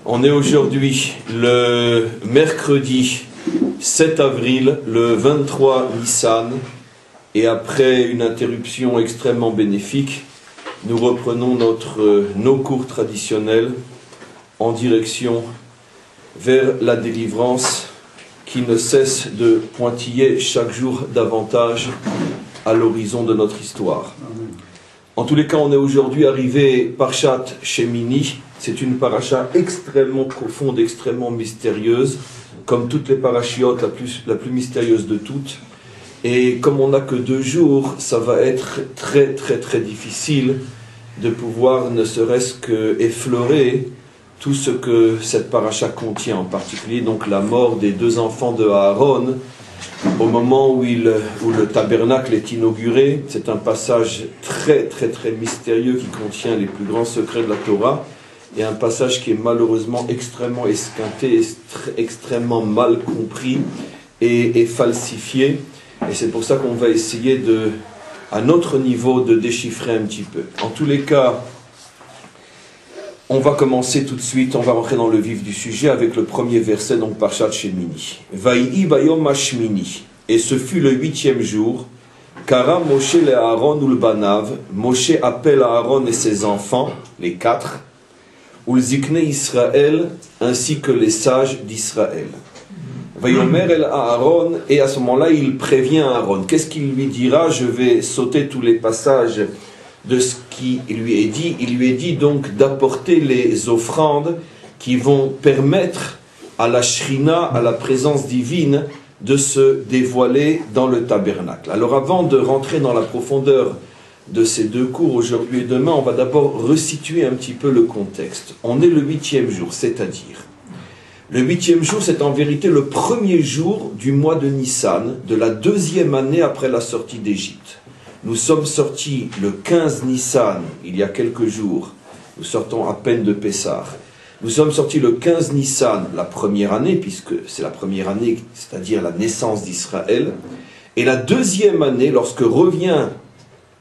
On est aujourd'hui le mercredi 7 avril, le 23 Nissan, et après une interruption extrêmement bénéfique, nous reprenons nos cours traditionnels en direction vers la délivrance qui ne cesse de pointiller chaque jour davantage à l'horizon de notre histoire. En tous les cas, on est aujourd'hui arrivé Parshat Shemini. C'est une paracha extrêmement profonde, extrêmement mystérieuse, comme toutes les parachiotes, la plus mystérieuse de toutes. Et comme on n'a que 2 jours, ça va être très difficile de pouvoir ne serait-ce qu'effleurer tout ce que cette paracha contient, en particulier donc la mort des 2 enfants de Aaron, au moment où le tabernacle est inauguré. C'est un passage très mystérieux qui contient les plus grands secrets de la Torah, et un passage qui est malheureusement extrêmement esquinté, extrêmement mal compris et falsifié. Et c'est pour ça qu'on va essayer à notre niveau de déchiffrer un petit peu. En tous les cas, on va commencer tout de suite, on va rentrer dans le vif du sujet avec le premier verset, donc Parshat Shemini. Vaïhi bayom hashmini. Et ce fut le 8e jour. Kara Moshe le Aaron ou le Banav. Moshe appelle Aaron et ses enfants, les 4, ou le Zikne Israël, ainsi que les sages d'Israël. Vayomer el Aaron, et à ce moment-là, il prévient Aaron. Qu'est-ce qu'il lui dira? Je vais sauter tous les passages de ce qui lui est dit. Il lui est dit donc d'apporter les offrandes qui vont permettre à la Shrina, à la présence divine, de se dévoiler dans le tabernacle. Alors avant de rentrer dans la profondeur de ces 2 cours aujourd'hui et demain, on va d'abord resituer un petit peu le contexte. On est le 8e jour, c'est-à-dire le 8e jour, c'est en vérité le premier jour du mois de Nissan, de la 2e année après la sortie d'Égypte. Nous sommes sortis le 15 Nissan, il y a quelques jours. Nous sortons à peine de Pessah. Nous sommes sortis le 15 Nissan, la première année, puisque c'est la première année, c'est-à-dire la naissance d'Israël. Et la 2e année, lorsque revient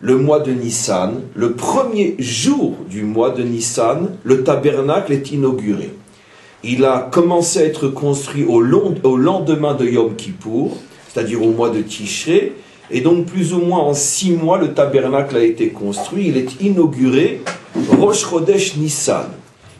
le mois de Nissan, le premier jour du mois de Nissan, le tabernacle est inauguré. Il a commencé à être construit au lendemain de Yom Kippour, c'est-à-dire au mois de Tishré. Et donc, plus ou moins en 6 mois, le tabernacle a été construit. Il est inauguré Rosh Chodesh Nissan.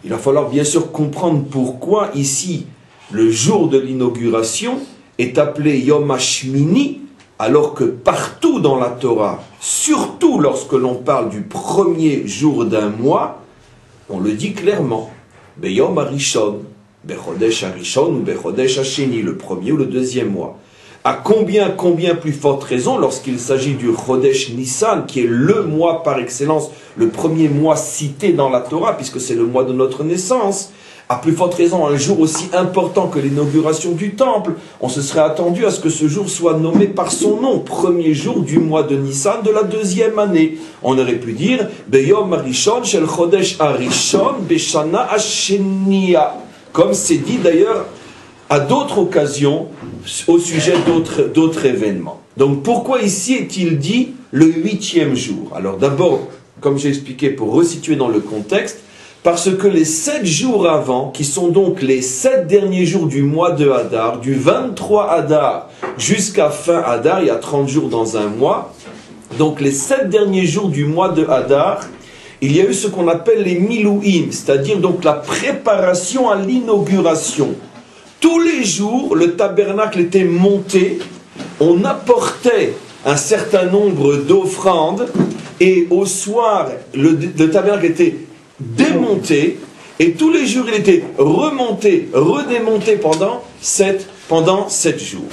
Il va falloir bien sûr comprendre pourquoi ici, le jour de l'inauguration est appelé Yom HaShmini, alors que partout dans la Torah, surtout lorsque l'on parle du premier jour d'un mois, on le dit clairement. Beyom HaRishon, Bechodesh HaRishon ou Bechodesh HaSheni, le premier ou le 2e mois. À combien plus forte raison lorsqu'il s'agit du Chodesh Nissan, qui est le mois par excellence, le premier mois cité dans la Torah, puisque c'est le mois de notre naissance. À plus forte raison, un jour aussi important que l'inauguration du temple, on se serait attendu à ce que ce jour soit nommé par son nom, premier jour du mois de Nissan de la 2e année. On aurait pu dire Beyom Harishon shel Chodesh Harishon Beshana Hashenia, comme c'est dit d'ailleurs à d'autres occasions au sujet d'autres événements. Donc pourquoi ici est-il dit le 8e jour? Alors d'abord, comme j'ai expliqué, pour resituer dans le contexte, parce que les 7 jours avant, qui sont donc les 7 derniers jours du mois de Hadar, du 23 Hadar jusqu'à fin Hadar, il y a 30 jours dans un mois, donc les 7 derniers jours du mois de Hadar, il y a eu ce qu'on appelle les Milouim, c'est-à-dire donc la préparation à l'inauguration. Tous les jours, le tabernacle était monté, on apportait un certain nombre d'offrandes, et au soir, le tabernacle était démonté, et tous les jours il était remonté, redémonté pendant 7 jours.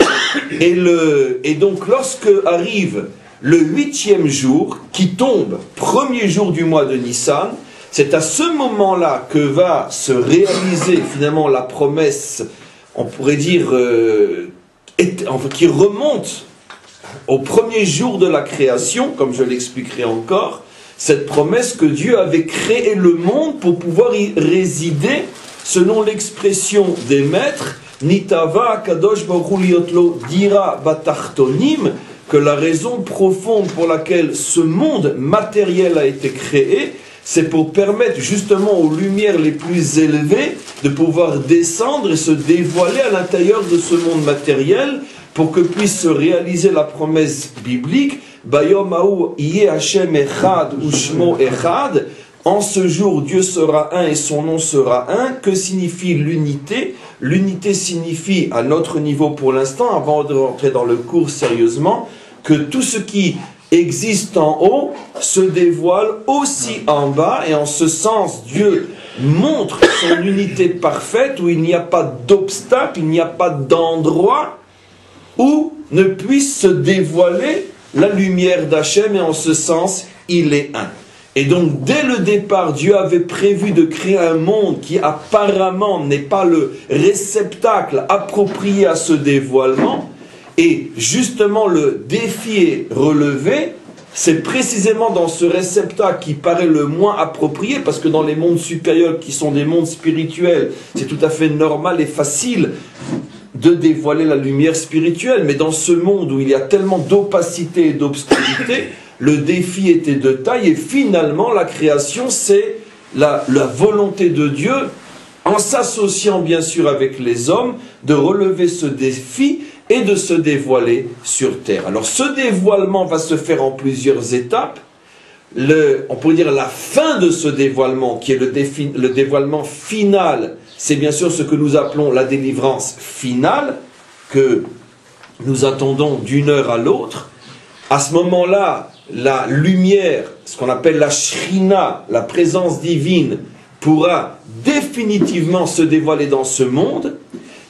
Et donc lorsque arrive le 8e jour, qui tombe, premier jour du mois de Nissan, c'est à ce moment-là que va se réaliser finalement la promesse, on pourrait dire, qui remonte au premier jour de la création, comme je l'expliquerai encore, cette promesse que Dieu avait créé le monde pour pouvoir y résider, selon l'expression des maîtres, Nitava Kadosh Baruch Hu liotlo dira batartonim, que la raison profonde pour laquelle ce monde matériel a été créé, c'est pour permettre justement aux lumières les plus élevées de pouvoir descendre et se dévoiler à l'intérieur de ce monde matériel pour que puisse se réaliser la promesse biblique Bayom Haou Yeh Hashem Echad Ushmo Echad. En ce jour, Dieu sera un et son nom sera un. Que signifie l'unité? L'unité signifie, à notre niveau pour l'instant, avant de rentrer dans le cours sérieusement, que tout ce qui existe en haut se dévoile aussi en bas, et en ce sens, Dieu montre son unité parfaite où il n'y a pas d'obstacle, il n'y a pas d'endroit où ne puisse se dévoiler la lumière d'Hachem, et en ce sens, il est un. Et donc, dès le départ, Dieu avait prévu de créer un monde qui apparemment n'est pas le réceptacle approprié à ce dévoilement. Et justement, le défi est relevé, c'est précisément dans ce réceptacle qui paraît le moins approprié, parce que dans les mondes supérieurs, qui sont des mondes spirituels, c'est tout à fait normal et facile de dévoiler la lumière spirituelle. Mais dans ce monde où il y a tellement d'opacité et d'obscurité, le défi était de taille, et finalement la création, c'est la volonté de Dieu, en s'associant bien sûr avec les hommes, de relever ce défi et de se dévoiler sur terre. Alors ce dévoilement va se faire en plusieurs étapes. On pourrait dire la fin de ce dévoilement, qui est le dévoilement final, c'est bien sûr ce que nous appelons la délivrance finale, que nous attendons d'une heure à l'autre. À ce moment-là, la lumière, ce qu'on appelle la Shrina, la présence divine, pourra définitivement se dévoiler dans ce monde,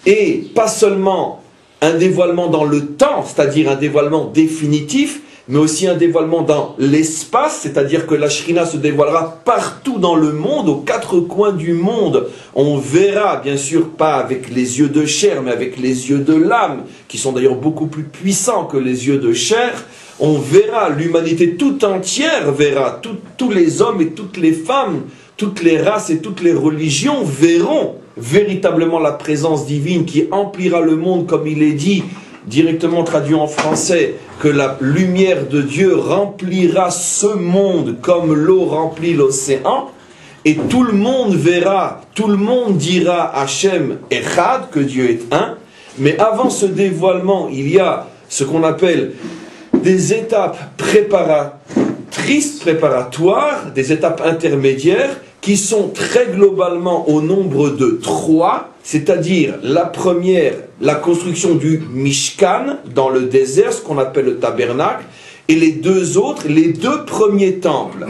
et pas seulement un dévoilement dans le temps, c'est-à-dire un dévoilement définitif, mais aussi un dévoilement dans l'espace, c'est-à-dire que la Shrina se dévoilera partout dans le monde, aux quatre coins du monde. On verra, bien sûr, pas avec les yeux de chair, mais avec les yeux de l'âme, qui sont d'ailleurs beaucoup plus puissants que les yeux de chair. On verra, l'humanité tout entière verra, tous les hommes et toutes les femmes, toutes les races et toutes les religions verront véritablement la présence divine qui emplira le monde, comme il est dit, directement traduit en français, que la lumière de Dieu remplira ce monde comme l'eau remplit l'océan, et tout le monde verra, tout le monde dira Hachem Echad, que Dieu est un. Mais avant ce dévoilement, il y a ce qu'on appelle des étapes préparatoires, des étapes intermédiaires, qui sont très globalement au nombre de 3, c'est-à-dire la première, la construction du Mishkan dans le désert, ce qu'on appelle le tabernacle, et les deux autres, les deux premiers temples,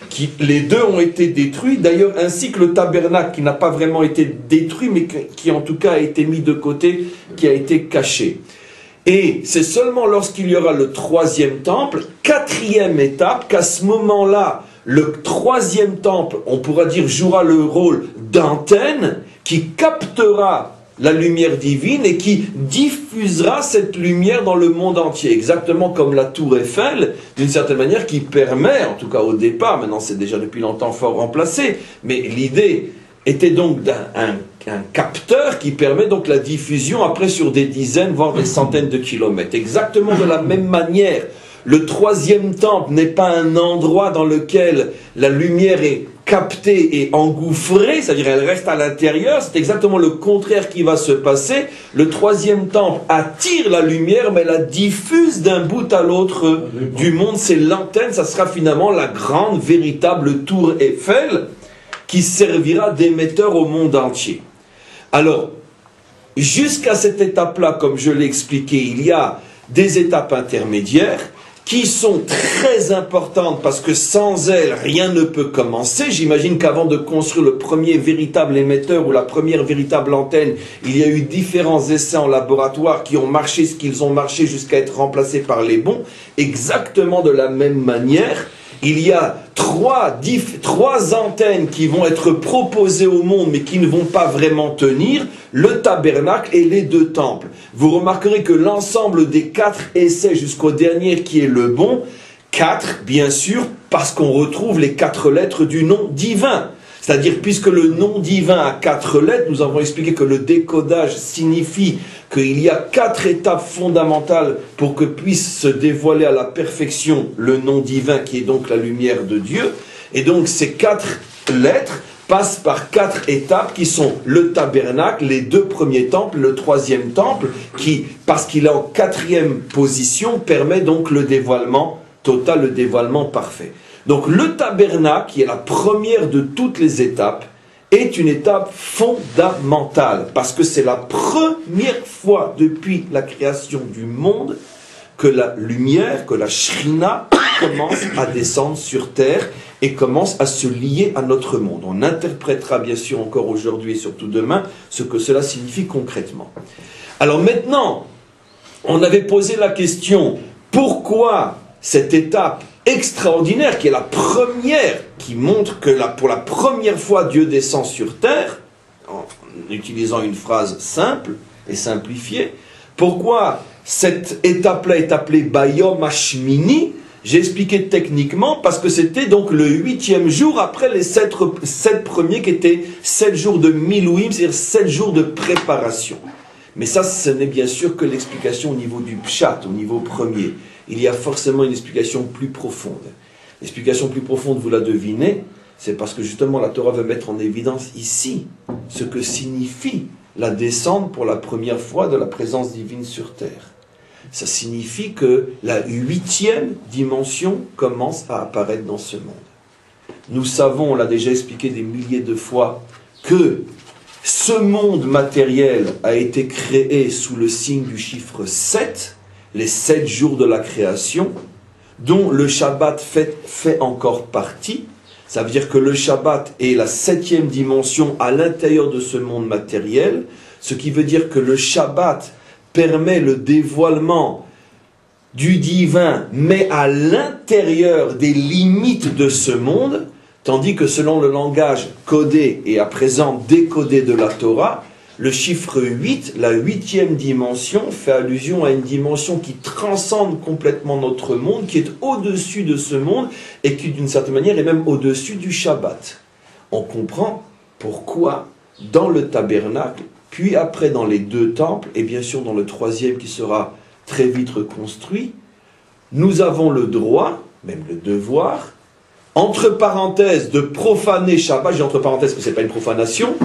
qui les deux ont été détruits, d'ailleurs ainsi que le tabernacle qui n'a pas vraiment été détruit, mais qui en tout cas a été mis de côté, qui a été caché. Et c'est seulement lorsqu'il y aura le troisième temple, quatrième étape, qu'à ce moment-là, le troisième temple, on pourra dire, jouera le rôle d'antenne qui captera la lumière divine et qui diffusera cette lumière dans le monde entier. Exactement comme la tour Eiffel, d'une certaine manière, qui permet, en tout cas au départ, maintenant c'est déjà depuis longtemps fort remplacé, mais l'idée était donc d'un capteur qui permet donc la diffusion après sur des dizaines, voire des centaines de kilomètres. Exactement de la même manière, le troisième temple n'est pas un endroit dans lequel la lumière est captée et engouffrée, c'est-à-dire elle reste à l'intérieur. C'est exactement le contraire qui va se passer. Le troisième temple attire la lumière, mais la diffuse d'un bout à l'autre du monde. C'est l'antenne, ça sera finalement la grande, véritable tour Eiffel qui servira d'émetteur au monde entier. Alors, jusqu'à cette étape-là, comme je l'ai expliqué, il y a des étapes intermédiaires qui sont très importantes parce que sans elles, rien ne peut commencer. J'imagine qu'avant de construire le premier véritable émetteur ou la première véritable antenne, il y a eu différents essais en laboratoire qui ont marché ce qu'ils ont marché jusqu'à être remplacés par les bons. Exactement de la même manière, il y a trois antennes qui vont être proposées au monde mais qui ne vont pas vraiment tenir, le tabernacle et les deux temples. Vous remarquerez que l'ensemble des 4 essais jusqu'au dernier qui est le bon, 4 bien sûr parce qu'on retrouve les 4 lettres du nom divin. C'est-à-dire, puisque le nom divin a 4 lettres, nous avons expliqué que le décodage signifie qu'il y a 4 étapes fondamentales pour que puisse se dévoiler à la perfection le nom divin qui est donc la lumière de Dieu. Et donc ces 4 lettres passent par 4 étapes qui sont le tabernacle, les 2 premiers temples, le 3e temple, qui, parce qu'il est en 4e position, permet donc le dévoilement total, le dévoilement parfait. Donc le tabernacle, qui est la première de toutes les étapes, est une étape fondamentale, parce que c'est la première fois depuis la création du monde que la lumière, que la Shrina commence à descendre sur terre et commence à se lier à notre monde. On interprétera bien sûr encore aujourd'hui et surtout demain ce que cela signifie concrètement. Alors maintenant, on avait posé la question, pourquoi cette étape extraordinaire, qui est la première, qui montre que pour la première fois Dieu descend sur terre, en utilisant une phrase simple et simplifiée, pourquoi cette étape-là est appelée Bayom Hashmini? J'ai expliqué techniquement parce que c'était donc le 8e jour après les 7 premiers qui étaient 7 jours de Milouim, c'est-à-dire 7 jours de préparation. Mais ça, ce n'est bien sûr que l'explication au niveau du Pshat, au niveau premier. Il y a forcément une explication plus profonde. L'explication plus profonde, vous la devinez, c'est parce que justement la Torah veut mettre en évidence ici ce que signifie la descente pour la première fois de la présence divine sur terre. Ça signifie que la 8e dimension commence à apparaître dans ce monde. Nous savons, on l'a déjà expliqué des milliers de fois, que ce monde matériel a été créé sous le signe du chiffre 7, les 7 jours de la création, dont le Shabbat fait encore partie. Ça veut dire que le Shabbat est la 7e dimension à l'intérieur de ce monde matériel, ce qui veut dire que le Shabbat permet le dévoilement du divin, mais à l'intérieur des limites de ce monde, tandis que selon le langage codé et à présent décodé de la Torah, le chiffre 8, la 8e dimension, fait allusion à une dimension qui transcende complètement notre monde, qui est au-dessus de ce monde et qui d'une certaine manière est même au-dessus du Shabbat. On comprend pourquoi dans le tabernacle, puis après dans les 2 temples, et bien sûr dans le 3e qui sera très vite reconstruit, nous avons le droit, même le devoir, entre parenthèses, de profaner Shabbat, j'ai entre parenthèses que ce n'est pas une profanation,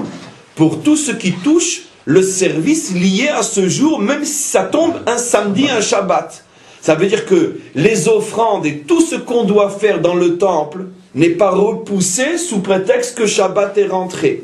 pour tout ce qui touche le service lié à ce jour, même si ça tombe un samedi, un Shabbat. Ça veut dire que les offrandes et tout ce qu'on doit faire dans le temple n'est pas repoussé sous prétexte que Shabbat est rentré.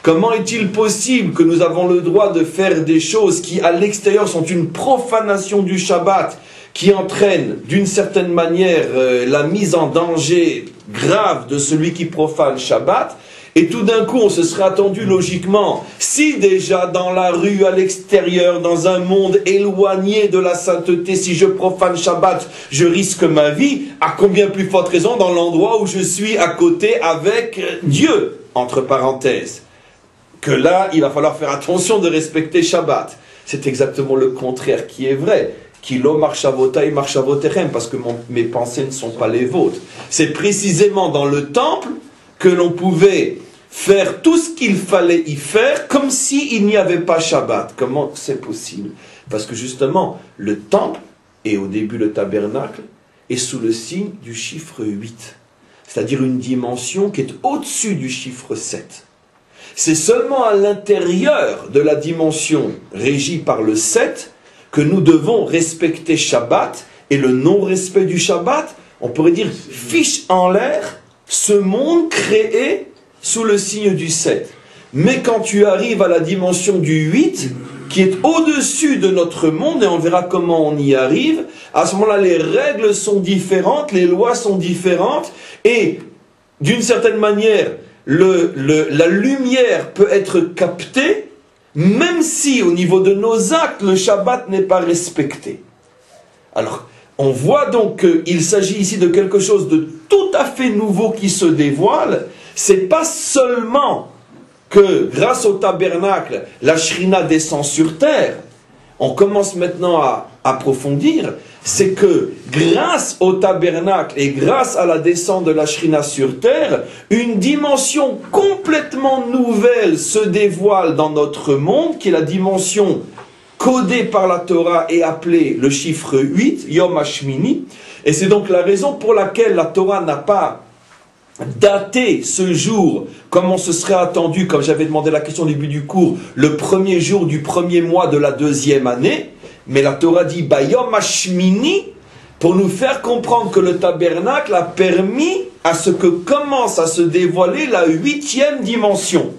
Comment est-il possible que nous avons le droit de faire des choses qui, à l'extérieur, sont une profanation du Shabbat, qui entraîne, d'une certaine manière, la mise en danger grave de celui qui profane Shabbat, et tout d'un coup, on se serait attendu logiquement, si déjà dans la rue, à l'extérieur, dans un monde éloigné de la sainteté, si je profane Shabbat, je risque ma vie, à combien plus forte raison dans l'endroit où je suis à côté avec Dieu, entre parenthèses. Que là, il va falloir faire attention de respecter Shabbat. C'est exactement le contraire qui est vrai. Kilo marchavota et marchavotechem, parce que mes pensées ne sont pas les vôtres. C'est précisément dans le temple que l'on pouvait faire tout ce qu'il fallait y faire, comme s'il n'y avait pas Shabbat. Comment c'est possible? Parce que justement, le temple, et au début le tabernacle, est sous le signe du chiffre 8. C'est-à-dire une dimension qui est au-dessus du chiffre 7. C'est seulement à l'intérieur de la dimension régie par le 7 que nous devons respecter Shabbat, et le non-respect du Shabbat, on pourrait dire, fiche en l'air ce monde créé sous le signe du 7. Mais quand tu arrives à la dimension du 8, qui est au-dessus de notre monde, et on verra comment on y arrive, à ce moment-là, les règles sont différentes, les lois sont différentes, et d'une certaine manière, la lumière peut être captée, même si au niveau de nos actes, le Shabbat n'est pas respecté. Alors, on voit donc qu'il s'agit ici de quelque chose de tout à fait nouveau qui se dévoile. C'est pas seulement que grâce au tabernacle, la Shrina descend sur terre. On commence maintenant à approfondir. C'est que grâce au tabernacle et grâce à la descente de la Shrina sur terre, une dimension complètement nouvelle se dévoile dans notre monde, qui est la dimension codée par la Torah et appelée le chiffre 8, Yom Hashmini. Et c'est donc la raison pour laquelle la Torah n'a pas dater ce jour, comme on se serait attendu, comme j'avais demandé la question au début du cours, le premier jour du premier mois de la deuxième année, mais la Torah dit Bayom Hashmini, pour nous faire comprendre que le tabernacle a permis à ce que commence à se dévoiler la 8e dimension.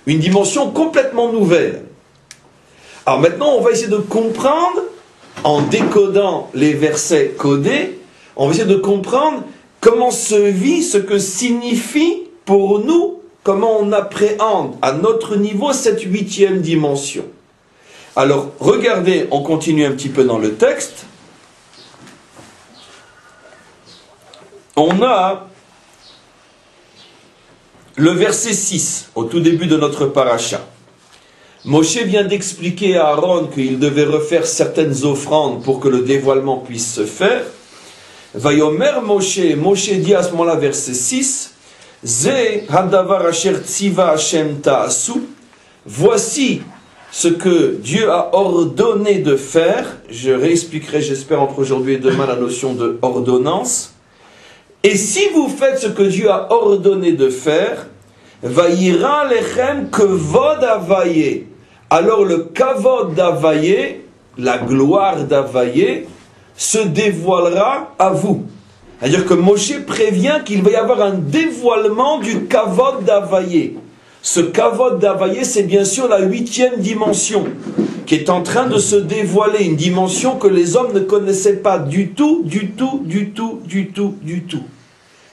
Une dimension complètement nouvelle. Alors maintenant, on va essayer de comprendre, en décodant les versets codés, on va essayer de comprendre comment se vit, ce que signifie pour nous, comment on appréhende à notre niveau cette 8e dimension. Alors, regardez, on continue un petit peu dans le texte. On a le verset 6, au tout début de notre paracha. Moshe vient d'expliquer à Aaron qu'il devait refaire certaines offrandes pour que le dévoilement puisse se faire. Vayomer Moshe, Moshe dit à ce moment-là, verset 6, Ze hadavar asher tziva Hashem ta'asu, voici ce que Dieu a ordonné de faire. Je réexpliquerai, j'espère, entre aujourd'hui et demain la notion de ordonnance. Et si vous faites ce que Dieu a ordonné de faire, Vayira lechem kavod avaye. Alors le kavod d'avaye, la gloire d'avaye, se dévoilera à vous. C'est-à-dire que Moshe prévient qu'il va y avoir un dévoilement du kavod d'avaye. Ce kavod d'avaye, c'est bien sûr la 8e dimension qui est en train de se dévoiler, une dimension que les hommes ne connaissaient pas du tout.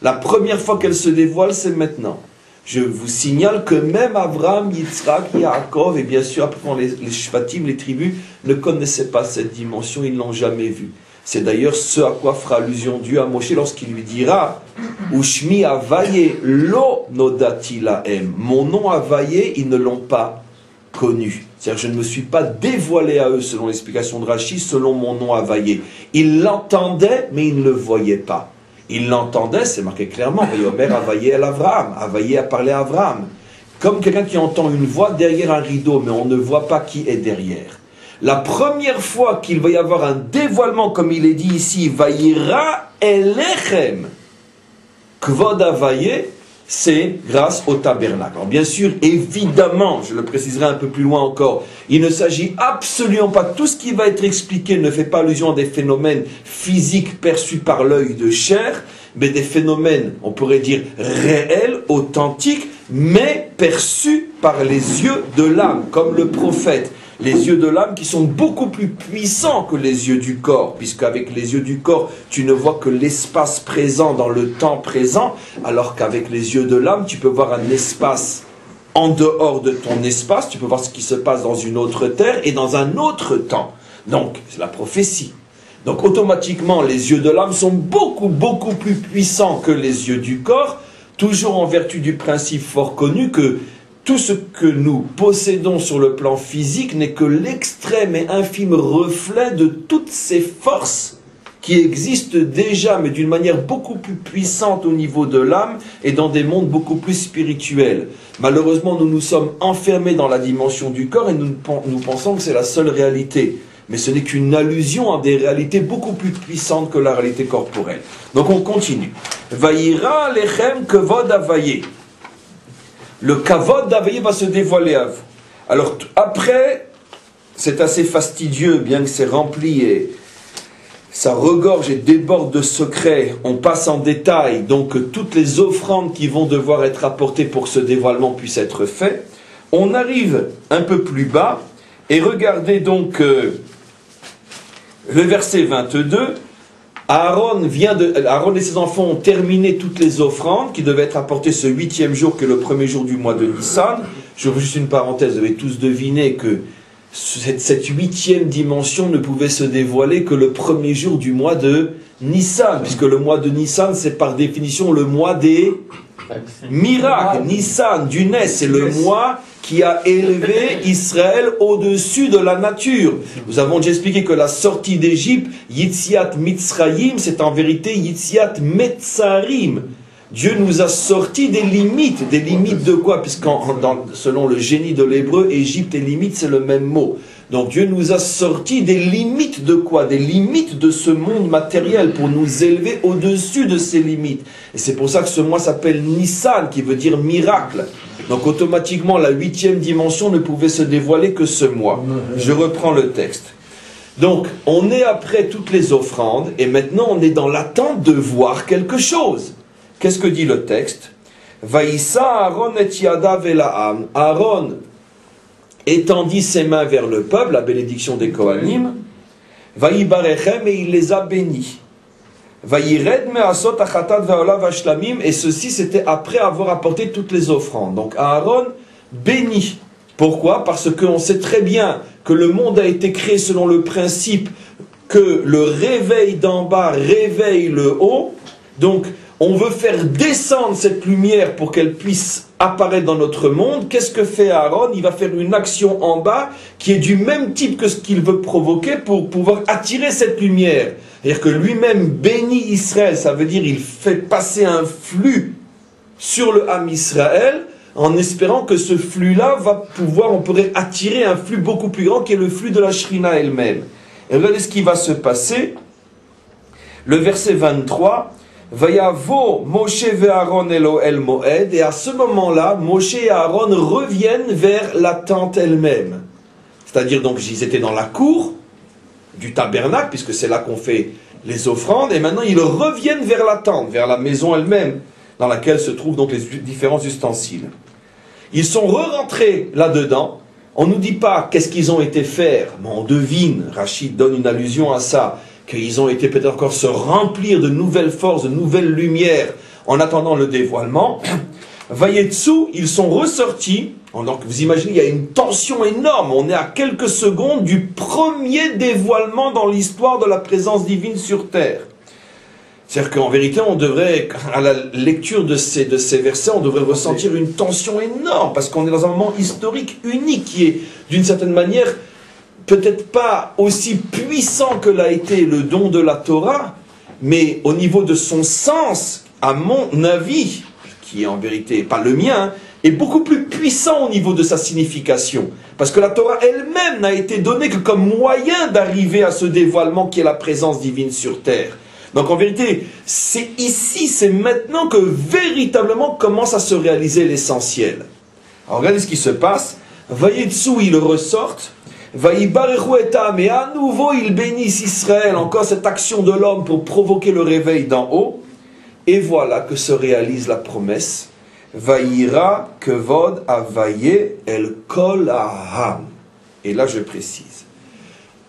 La première fois qu'elle se dévoile, c'est maintenant. Je vous signale que même Abraham, Yitzhak, Yaakov, et bien sûr après les Shvatim, les tribus, ne connaissaient pas cette dimension, ils ne l'ont jamais vue. C'est d'ailleurs ce à quoi fera allusion Dieu à Moshe lorsqu'il lui dira « Ushmi avaye lo nodati lahem » mon nom avaye, ils ne l'ont pas connu. C'est-à-dire je ne me suis pas dévoilé à eux selon l'explication de Rashi, selon mon nom avaye. Ils l'entendaient, mais ils ne le voyaient pas. Ils l'entendaient, c'est marqué clairement. Vayomer avaye el Avraham. Avaye a parlé à Avraham. Comme quelqu'un qui entend une voix derrière un rideau, mais on ne voit pas qui est derrière. La première fois qu'il va y avoir un dévoilement, comme il est dit ici, Vayira elechem kvod avaye, c'est grâce au tabernacle. Alors bien sûr, évidemment, je le préciserai un peu plus loin encore, il ne s'agit absolument pas, tout ce qui va être expliqué ne fait pas allusion à des phénomènes physiques perçus par l'œil de chair, mais des phénomènes, on pourrait dire, réels, authentiques, mais perçus par les yeux de l'âme, comme le prophète. Les yeux de l'âme qui sont beaucoup plus puissants que les yeux du corps, puisqu'avec les yeux du corps, tu ne vois que l'espace présent dans le temps présent, alors qu'avec les yeux de l'âme, tu peux voir un espace en dehors de ton espace, tu peux voir ce qui se passe dans une autre terre et dans un autre temps. Donc, c'est la prophétie. Donc, automatiquement, les yeux de l'âme sont beaucoup plus puissants que les yeux du corps, toujours en vertu du principe fort connu que tout ce que nous possédons sur le plan physique n'est que l'extrême et infime reflet de toutes ces forces qui existent déjà, mais d'une manière beaucoup plus puissante au niveau de l'âme et dans des mondes beaucoup plus spirituels. Malheureusement, nous nous sommes enfermés dans la dimension du corps et nous pensons que c'est la seule réalité. Mais ce n'est qu'une allusion à des réalités beaucoup plus puissantes que la réalité corporelle. Donc on continue. Vayira lechem kavod avaye. Le kavod d'avaye va se dévoiler à vous. Alors après, c'est assez fastidieux, bien que c'est rempli et ça regorge et déborde de secrets. On passe en détail, donc que toutes les offrandes qui vont devoir être apportées pour que ce dévoilement puisse être fait. On arrive un peu plus bas et regardez donc le verset 22. Aaron et ses enfants ont terminé toutes les offrandes qui devaient être apportées ce 8e jour, que le premier jour du mois de Nissan. Je veux juste une parenthèse, vous avez tous deviné que cette 8e dimension ne pouvait se dévoiler que le premier jour du mois de Nissan, puisque le mois de Nissan, c'est par définition le mois des miracles. Nissan, du Nes, c'est le mois qui a élevé Israël au-dessus de la nature. Nous avons déjà expliqué que la sortie d'Égypte, Yitziat Mitzrayim, c'est en vérité Yitziat Metzarim. Dieu nous a sortis des limites de quoi? Puisque selon le génie de l'hébreu, Égypte et limite, c'est le même mot. Donc Dieu nous a sortis des limites de quoi? Des limites de ce monde matériel pour nous élever au-dessus de ces limites. Et c'est pour ça que ce mois s'appelle Nissan, qui veut dire miracle. Donc automatiquement, la 8e dimension ne pouvait se dévoiler que ce mois. Je reprends le texte. Donc, on est après toutes les offrandes, et maintenant on est dans l'attente de voir quelque chose. Qu'est-ce que dit le texte? Vaïssa Aaron et Yadav ela'am. Aaron étendit ses mains vers le peuple, la bénédiction des Kohanim. Vaïbarechem, et il les a bénis. Vaïred me'asot achatat ve'olav ashlamim, et ceci c'était après avoir apporté toutes les offrandes. Donc Aaron bénit. Pourquoi? Parce qu'on sait très bien que le monde a été créé selon le principe que le réveil d'en bas réveille le haut. Donc on veut faire descendre cette lumière pour qu'elle puisse apparaître dans notre monde. Qu'est-ce que fait Aaron? Il va faire une action en bas qui est du même type que ce qu'il veut provoquer pour pouvoir attirer cette lumière. C'est-à-dire que lui-même bénit Israël, ça veut dire il fait passer un flux sur le Ham Israël, en espérant que ce flux-là va pouvoir, on pourrait attirer un flux beaucoup plus grand qui est le flux de la Shrina elle-même. Et regardez ce qui va se passer. Le verset 23, Vayavo Moshe ve'Aaron elo el Moed, et à ce moment-là, Moshe et Aaron reviennent vers la tente elle-même. C'est-à-dire donc ils étaient dans la cour du tabernacle, puisque c'est là qu'on fait les offrandes, et maintenant ils reviennent vers la tente, vers la maison elle-même, dans laquelle se trouvent donc les différents ustensiles. Ils sont re-rentrés là-dedans. On ne nous dit pas qu'est-ce qu'ils ont été faire, mais on devine, Rachid donne une allusion à ça, qu'ils ont été peut-être encore se remplir de nouvelles forces, de nouvelles lumières, en attendant le dévoilement. Vayetsu, ils sont ressortis. Donc vous imaginez, il y a une tension énorme. On est à quelques secondes du premier dévoilement dans l'histoire de la présence divine sur terre. C'est-à-dire qu'en vérité, on devrait, à la lecture de ces versets, on devrait ressentir une tension énorme, parce qu'on est dans un moment historique unique, qui est, d'une certaine manière, peut-être pas aussi puissant que l'a été le don de la Torah, mais au niveau de son sens, à mon avis, qui est en vérité pas le mien, est beaucoup plus puissant au niveau de sa signification. Parce que la Torah elle-même n'a été donnée que comme moyen d'arriver à ce dévoilement qui est la présence divine sur terre. Donc en vérité, c'est ici, c'est maintenant que véritablement commence à se réaliser l'essentiel. Alors regardez ce qui se passe. Vayetsu, ils ressortent. Vayibarechu etam, et à nouveau ils bénissent Israël. Encore cette action de l'homme pour provoquer le réveil d'en haut. Et voilà que se réalise la promesse. Vayira kevod avaye el kol aham. Et là je précise.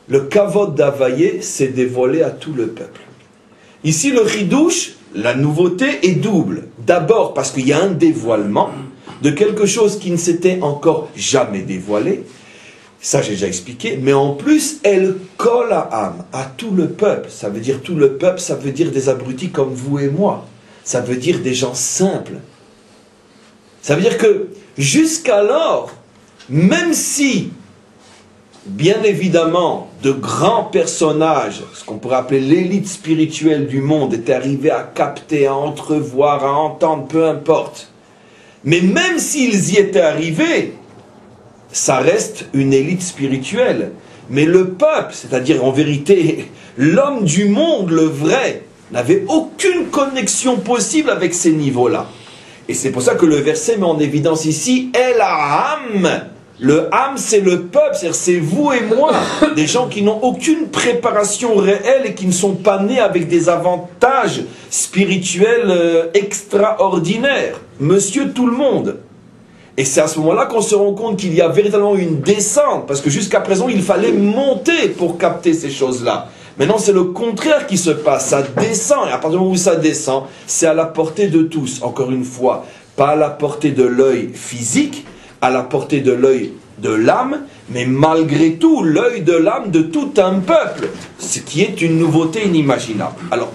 Le kavod d'avaye s'est dévoilé à tout le peuple. Ici, le ridouche, la nouveauté est double. D'abord, parce qu'il y a un dévoilement de quelque chose qui ne s'était encore jamais dévoilé. Ça, j'ai déjà expliqué. Mais en plus, elle colle à âme, à tout le peuple. Ça veut dire tout le peuple, ça veut dire des abrutis comme vous et moi. Ça veut dire des gens simples. Ça veut dire que, jusqu'alors, même si, bien évidemment, de grands personnages, ce qu'on pourrait appeler l'élite spirituelle du monde, étaient arrivés à capter, à entrevoir, à entendre, peu importe. Mais même s'ils y étaient arrivés, ça reste une élite spirituelle. Mais le peuple, c'est-à-dire en vérité, l'homme du monde, le vrai, n'avait aucune connexion possible avec ces niveaux-là. Et c'est pour ça que le verset met en évidence ici, El Ham. Le Ham, c'est le peuple, c'est vous et moi, des gens qui n'ont aucune préparation réelle et qui ne sont pas nés avec des avantages spirituels extraordinaires. Monsieur tout le monde. Et c'est à ce moment-là qu'on se rend compte qu'il y a véritablement une descente, parce que jusqu'à présent, il fallait monter pour capter ces choses-là. Maintenant, c'est le contraire qui se passe, ça descend, et à partir du moment où ça descend, c'est à la portée de tous, encore une fois, pas à la portée de l'œil physique, à la portée de l'œil de l'âme, mais malgré tout, l'œil de l'âme de tout un peuple, ce qui est une nouveauté inimaginable. Alors,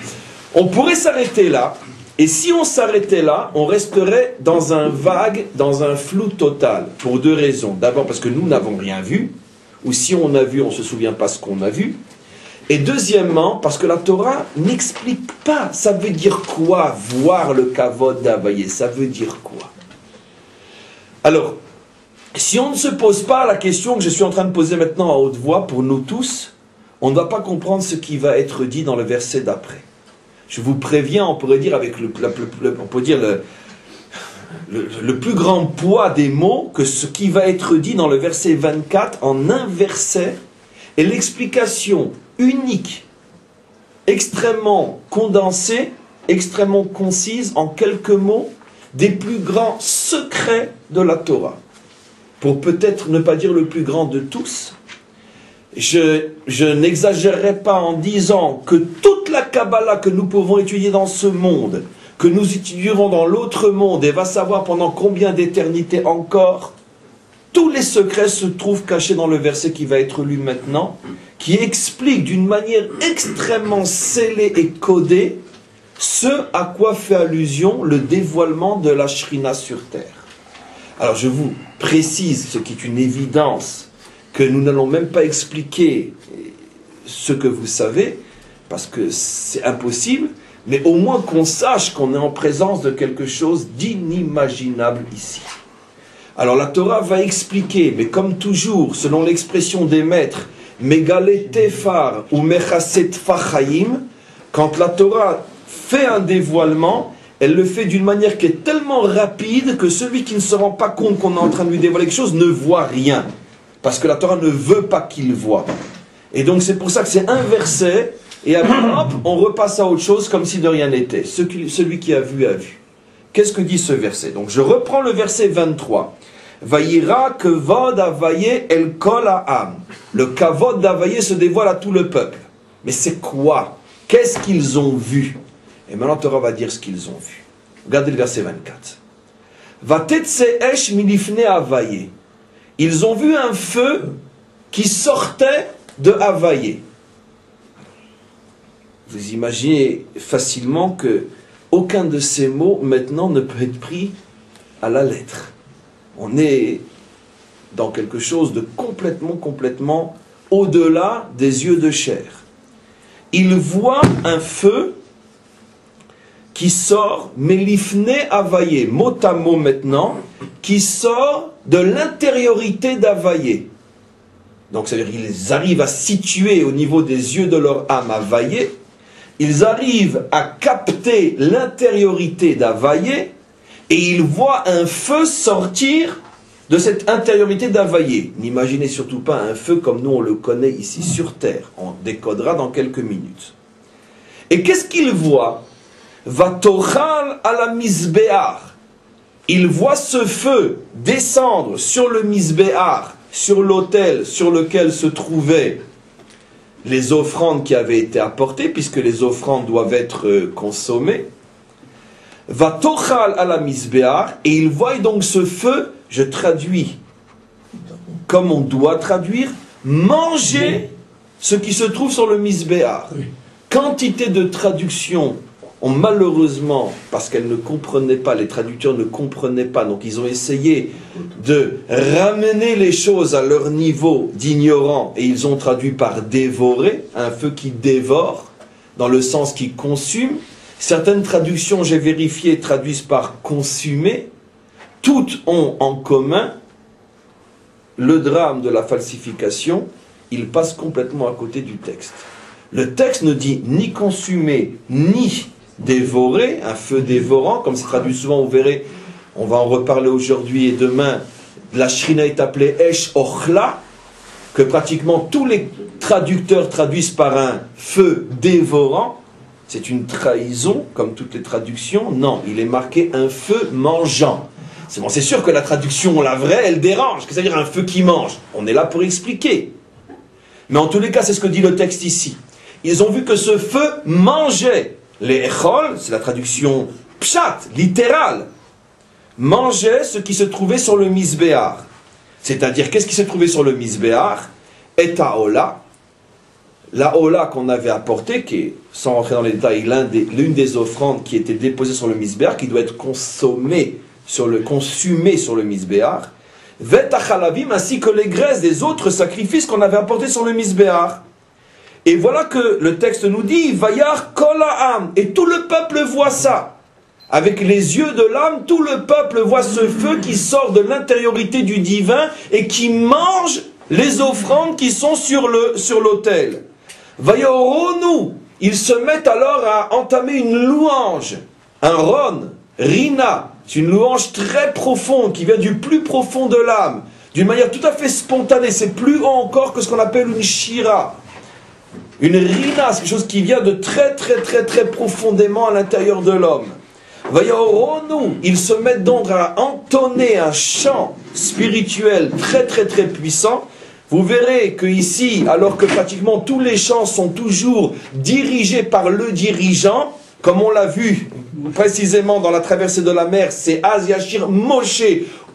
on pourrait s'arrêter là, et si on s'arrêtait là, on resterait dans un vague, dans un flou total, pour deux raisons. D'abord parce que nous n'avons rien vu, ou si on a vu, on ne se souvient pas ce qu'on a vu, Et deuxièmement, parce que la Torah n'explique pas, ça veut dire quoi, voir le kavod d'Havaye, ça veut dire quoi? Alors, si on ne se pose pas la question que je suis en train de poser maintenant à haute voix pour nous tous, on ne va pas comprendre ce qui va être dit dans le verset d'après. Je vous préviens, on pourrait dire avec le plus grand poids des mots que ce qui va être dit dans le verset 24 en un verset est l'explication unique, extrêmement condensée, extrêmement concise en quelques mots des plus grands secrets de la Torah. Pour peut-être ne pas dire le plus grand de tous, je n'exagérerai pas en disant que toute la Kabbalah que nous pouvons étudier dans ce monde, que nous étudierons dans l'autre monde et va savoir pendant combien d'éternités encore, tous les secrets se trouvent cachés dans le verset qui va être lu maintenant, qui explique d'une manière extrêmement scellée et codée ce à quoi fait allusion le dévoilement de la Shrina sur terre. Alors je vous précise, ce qui est une évidence, que nous n'allons même pas expliquer ce que vous savez, parce que c'est impossible, mais au moins qu'on sache qu'on est en présence de quelque chose d'inimaginable ici. Alors la Torah va expliquer, mais comme toujours, selon l'expression des maîtres, Megale Tefar ou Mechaset Fachaim, quand la Torah fait un dévoilement, elle le fait d'une manière qui est tellement rapide que celui qui ne se rend pas compte qu'on est en train de lui dévoiler quelque chose ne voit rien. Parce que la Torah ne veut pas qu'il voie. Et donc c'est pour ça que c'est un verset, et après hop, on repasse à autre chose comme si de rien n'était. Celui qui a vu, a vu. Qu'est-ce que dit ce verset? Donc je reprends le verset 23. Vayira kavod Havaye el kol ha'am. Le kavod d'Havaye se dévoile à tout le peuple. Mais c'est quoi? Qu'est-ce qu'ils ont vu? Et maintenant Torah va dire ce qu'ils ont vu. Regardez le verset 24. Vatetse esh milifne Havaye. Ils ont vu un feu qui sortait de Havaye. Vous imaginez facilement que aucun de ces mots maintenant ne peut être pris à la lettre. On est dans quelque chose de complètement au-delà des yeux de chair. Ils voient un feu qui sort, Melifne Havaye, mot à mot maintenant, qui sort de l'intériorité d'Havaye. Donc, c'est-à-dire qu'ils arrivent à situer au niveau des yeux de leur âme Havaye, ils arrivent à capter l'intériorité d'Havaye, et ils voient un feu sortir de cette intériorité d'Havaye. N'imaginez surtout pas un feu comme nous on le connaît ici sur terre. On décodera dans quelques minutes. Et qu'est-ce qu'ils voient? Vatochal à la misbéar. Il voit ce feu descendre sur le misbéar, sur l'autel sur lequel se trouvaient les offrandes qui avaient été apportées, puisque les offrandes doivent être consommées. Vatochal à la misbéar, et il voit donc ce feu, je traduis comme on doit traduire, manger ce qui se trouve sur le misbéar. Quantité de traductions ont malheureusement, parce qu'elles ne comprenaient pas, les traducteurs ne comprenaient pas, donc ils ont essayé de ramener les choses à leur niveau d'ignorant, et ils ont traduit par dévorer, un feu qui dévore, dans le sens qui consume. Certaines traductions, j'ai vérifié, traduisent par consumer. Toutes ont en commun le drame de la falsification, ils passent complètement à côté du texte. Le texte ne dit ni consumer, ni dévorer, un feu dévorant, comme c'est traduit souvent, vous verrez, on va en reparler aujourd'hui et demain, la Shrina est appelée Esh Ochla, que pratiquement tous les traducteurs traduisent par un feu dévorant. C'est une trahison, comme toutes les traductions. Non, il est marqué un feu mangeant. C'est bon, c'est sûr que la traduction, la vraie, elle dérange. Qu'est-ce que ça veut dire un feu qui mange? On est là pour expliquer. Mais en tous les cas, c'est ce que dit le texte ici. Ils ont vu que ce feu mangeait. Les echol, c'est la traduction pshat, littérale, mangeait ce qui se trouvait sur le misbéar. C'est-à-dire, qu'est-ce qui se trouvait sur le misbéar? Et haola, la hola qu'on avait apportée, qui est, sans rentrer dans les détails, l'une des offrandes qui était déposée sur le misbéar, qui doit être consumée sur le misbéar, vet achalavim, ainsi que les graisses des autres sacrifices qu'on avait apportés sur le misbéar. Et voilà que le texte nous dit, Vayar kol ha'am, et tout le peuple voit ça. Avec les yeux de l'âme, tout le peuple voit ce feu qui sort de l'intériorité du divin et qui mange les offrandes qui sont sur l'autel. Vayoronu, ils se mettent alors à entamer une louange, un ron, rina, c'est une louange très profonde qui vient du plus profond de l'âme, d'une manière tout à fait spontanée, c'est plus haut encore que ce qu'on appelle une shira. Une rina, c'est quelque chose qui vient de très profondément à l'intérieur de l'homme. Vayoronu, ils se mettent donc à entonner un chant spirituel très puissant. Vous verrez que ici, alors que pratiquement tous les chants sont toujours dirigés par le dirigeant, comme on l'a vu précisément dans la traversée de la mer, c'est Az Yashir Moshe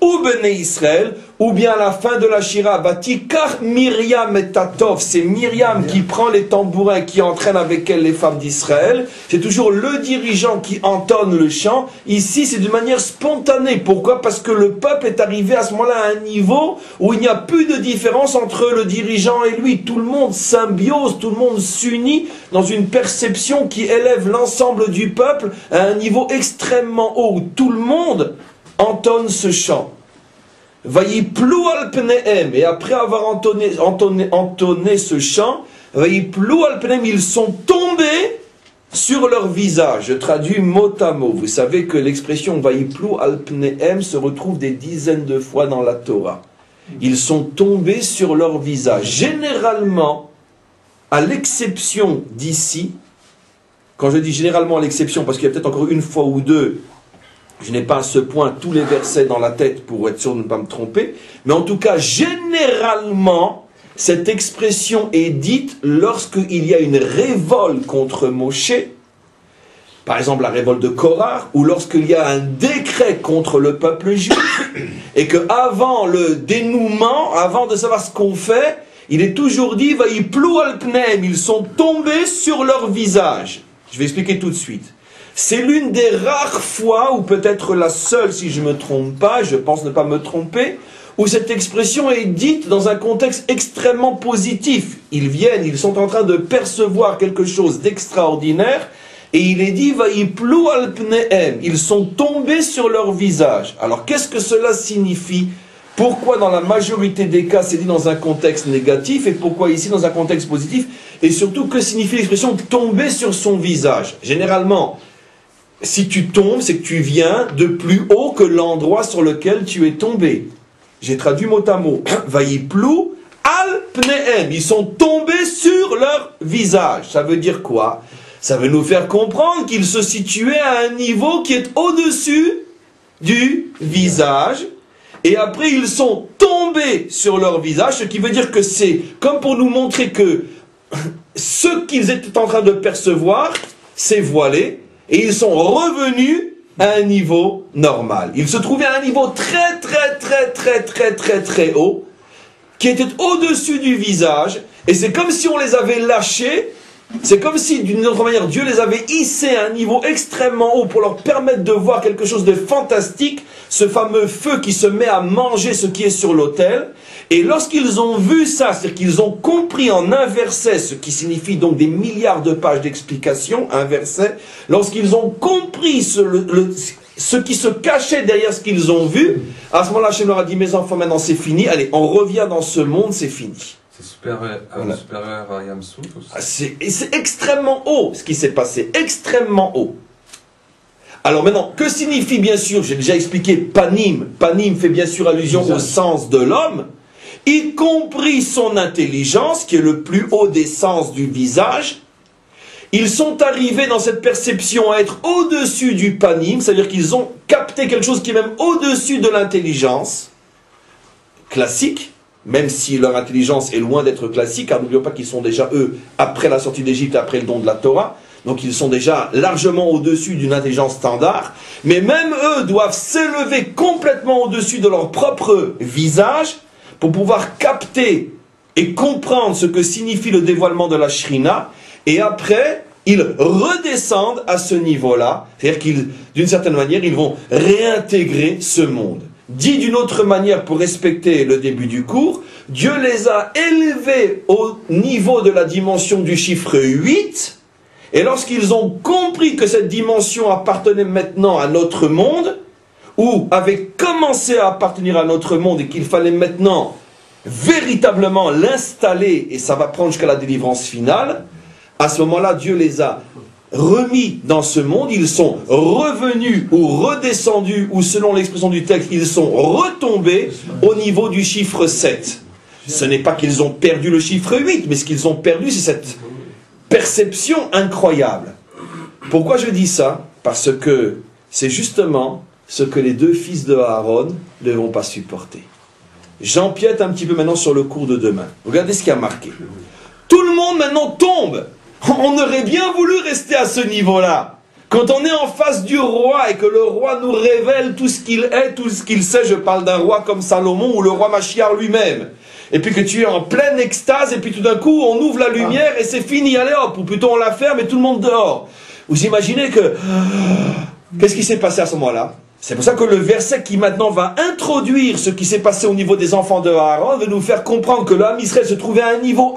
ou Bnei Israël, ou bien à la fin de la Shira, Batikar Myriam et Tatov, c'est Myriam qui prend les tambourins, qui entraîne avec elle les femmes d'Israël, c'est toujours le dirigeant qui entonne le chant. Ici c'est d'une manière spontanée. Pourquoi? Parce que le peuple est arrivé à ce moment-là à un niveau où il n'y a plus de différence entre le dirigeant et lui. Tout le monde symbiose, tout le monde s'unit dans une perception qui élève l'ensemble du peuple à un niveau extrêmement haut, où tout le monde entonne ce chant. Vayiplou al pnehem, et après avoir entonné ce chant, Vayiplou al pnehem, ils sont tombés sur leur visage. Je traduis mot à mot. Vous savez que l'expression Vayiplou al pnehem se retrouve des dizaines de fois dans la Torah. Ils sont tombés sur leur visage. Généralement, à l'exception d'ici, quand je dis généralement à l'exception, parce qu'il y a peut-être encore une fois ou deux, je n'ai pas à ce point tous les versets dans la tête pour être sûr de ne pas me tromper, mais en tout cas, généralement, cette expression est dite lorsqu'il y a une révolte contre Moshe, par exemple la révolte de Korah, ou lorsqu'il y a un décret contre le peuple juif, et qu'avant le dénouement, avant de savoir ce qu'on fait, il est toujours dit, Vayiplou al pnehem, ils sont tombés sur leur visage. Je vais expliquer tout de suite. C'est l'une des rares fois, ou peut-être la seule si je ne me trompe pas, je pense ne pas me tromper, où cette expression est dite dans un contexte extrêmement positif. Ils viennent, ils sont en train de percevoir quelque chose d'extraordinaire, et il est dit, Vayiplou al pnehem, ils sont tombés sur leur visage. Alors qu'est-ce que cela signifie? Pourquoi dans la majorité des cas c'est dit dans un contexte négatif, et pourquoi ici dans un contexte positif? Et surtout, que signifie l'expression tomber sur son visage? Généralement, si tu tombes, c'est que tu viens de plus haut que l'endroit sur lequel tu es tombé. J'ai traduit mot à mot. Vayiplou al pnehem. Ils sont tombés sur leur visage. Ça veut dire quoi? Ça veut nous faire comprendre qu'ils se situaient à un niveau qui est au-dessus du visage. Et après, ils sont tombés sur leur visage. Ce qui veut dire que c'est comme pour nous montrer que ce qu'ils étaient en train de percevoir, c'est voilé. Et ils sont revenus à un niveau normal. Ils se trouvaient à un niveau très haut, qui était au-dessus du visage, et c'est comme si on les avait lâchés, c'est comme si d'une autre manière Dieu les avait hissés à un niveau extrêmement haut pour leur permettre de voir quelque chose de fantastique, ce fameux feu qui se met à manger ce qui est sur l'autel. Et lorsqu'ils ont vu ça, c'est-à-dire qu'ils ont compris en un verset, ce qui signifie donc des milliards de pages d'explications, un verset, lorsqu'ils ont compris ce qui se cachait derrière ce qu'ils ont vu, à ce moment-là, Hachem leur a dit, mes enfants, maintenant c'est fini, allez, on revient dans ce monde, c'est fini. C'est supérieur à Yamsouf aussi. C'est extrêmement haut ce qui s'est passé, extrêmement haut. Alors maintenant, que signifie bien sûr, j'ai déjà expliqué, panim. Panim fait bien sûr allusion au sens de l'homme, y compris son intelligence, qui est le plus haut des sens du visage. Ils sont arrivés dans cette perception à être au-dessus du panim, c'est-à-dire qu'ils ont capté quelque chose qui est même au-dessus de l'intelligence classique, même si leur intelligence est loin d'être classique, car n'oublions pas qu'ils sont déjà, eux, après la sortie d'Égypte, après le don de la Torah, donc ils sont déjà largement au-dessus d'une intelligence standard, mais même eux doivent s'élever complètement au-dessus de leur propre visage pour pouvoir capter et comprendre ce que signifie le dévoilement de la Shrina, et après, ils redescendent à ce niveau-là, c'est-à-dire qu'ils, d'une certaine manière, ils vont réintégrer ce monde. dit d'une autre manière pour respecter le début du cours, Dieu les a élevés au niveau de la dimension du chiffre 8, et lorsqu'ils ont compris que cette dimension appartenait maintenant à notre monde, ou avait commencé à appartenir à notre monde et qu'il fallait maintenant véritablement l'installer, et ça va prendre jusqu'à la délivrance finale, à ce moment-là, Dieu les a remis dans ce monde, ils sont revenus ou redescendus, ou selon l'expression du texte, ils sont retombés au niveau du chiffre 7. Ce n'est pas qu'ils ont perdu le chiffre 8, mais ce qu'ils ont perdu, c'est cette perception incroyable. Pourquoi je dis ça? Parce que c'est justement ce que les deux fils de Aaron ne vont pas supporter. J'empiète un petit peu maintenant sur le cours de demain. Regardez ce qui a marqué. Tout le monde maintenant tombe. On aurait bien voulu rester à ce niveau-là. Quand on est en face du roi et que le roi nous révèle tout ce qu'il est, tout ce qu'il sait, je parle d'un roi comme Salomon ou le roi Machiar lui-même. Et puis que tu es en pleine extase et puis tout d'un coup on ouvre la lumière et c'est fini, allez hop, ou plutôt on la ferme et tout le monde dehors. Vous imaginez que... Qu'est-ce qui s'est passé à ce moment-là? C'est pour ça que le verset qui maintenant va introduire ce qui s'est passé au niveau des enfants de Aaron veut nous faire comprendre que l'homme Israël se trouvait à un niveau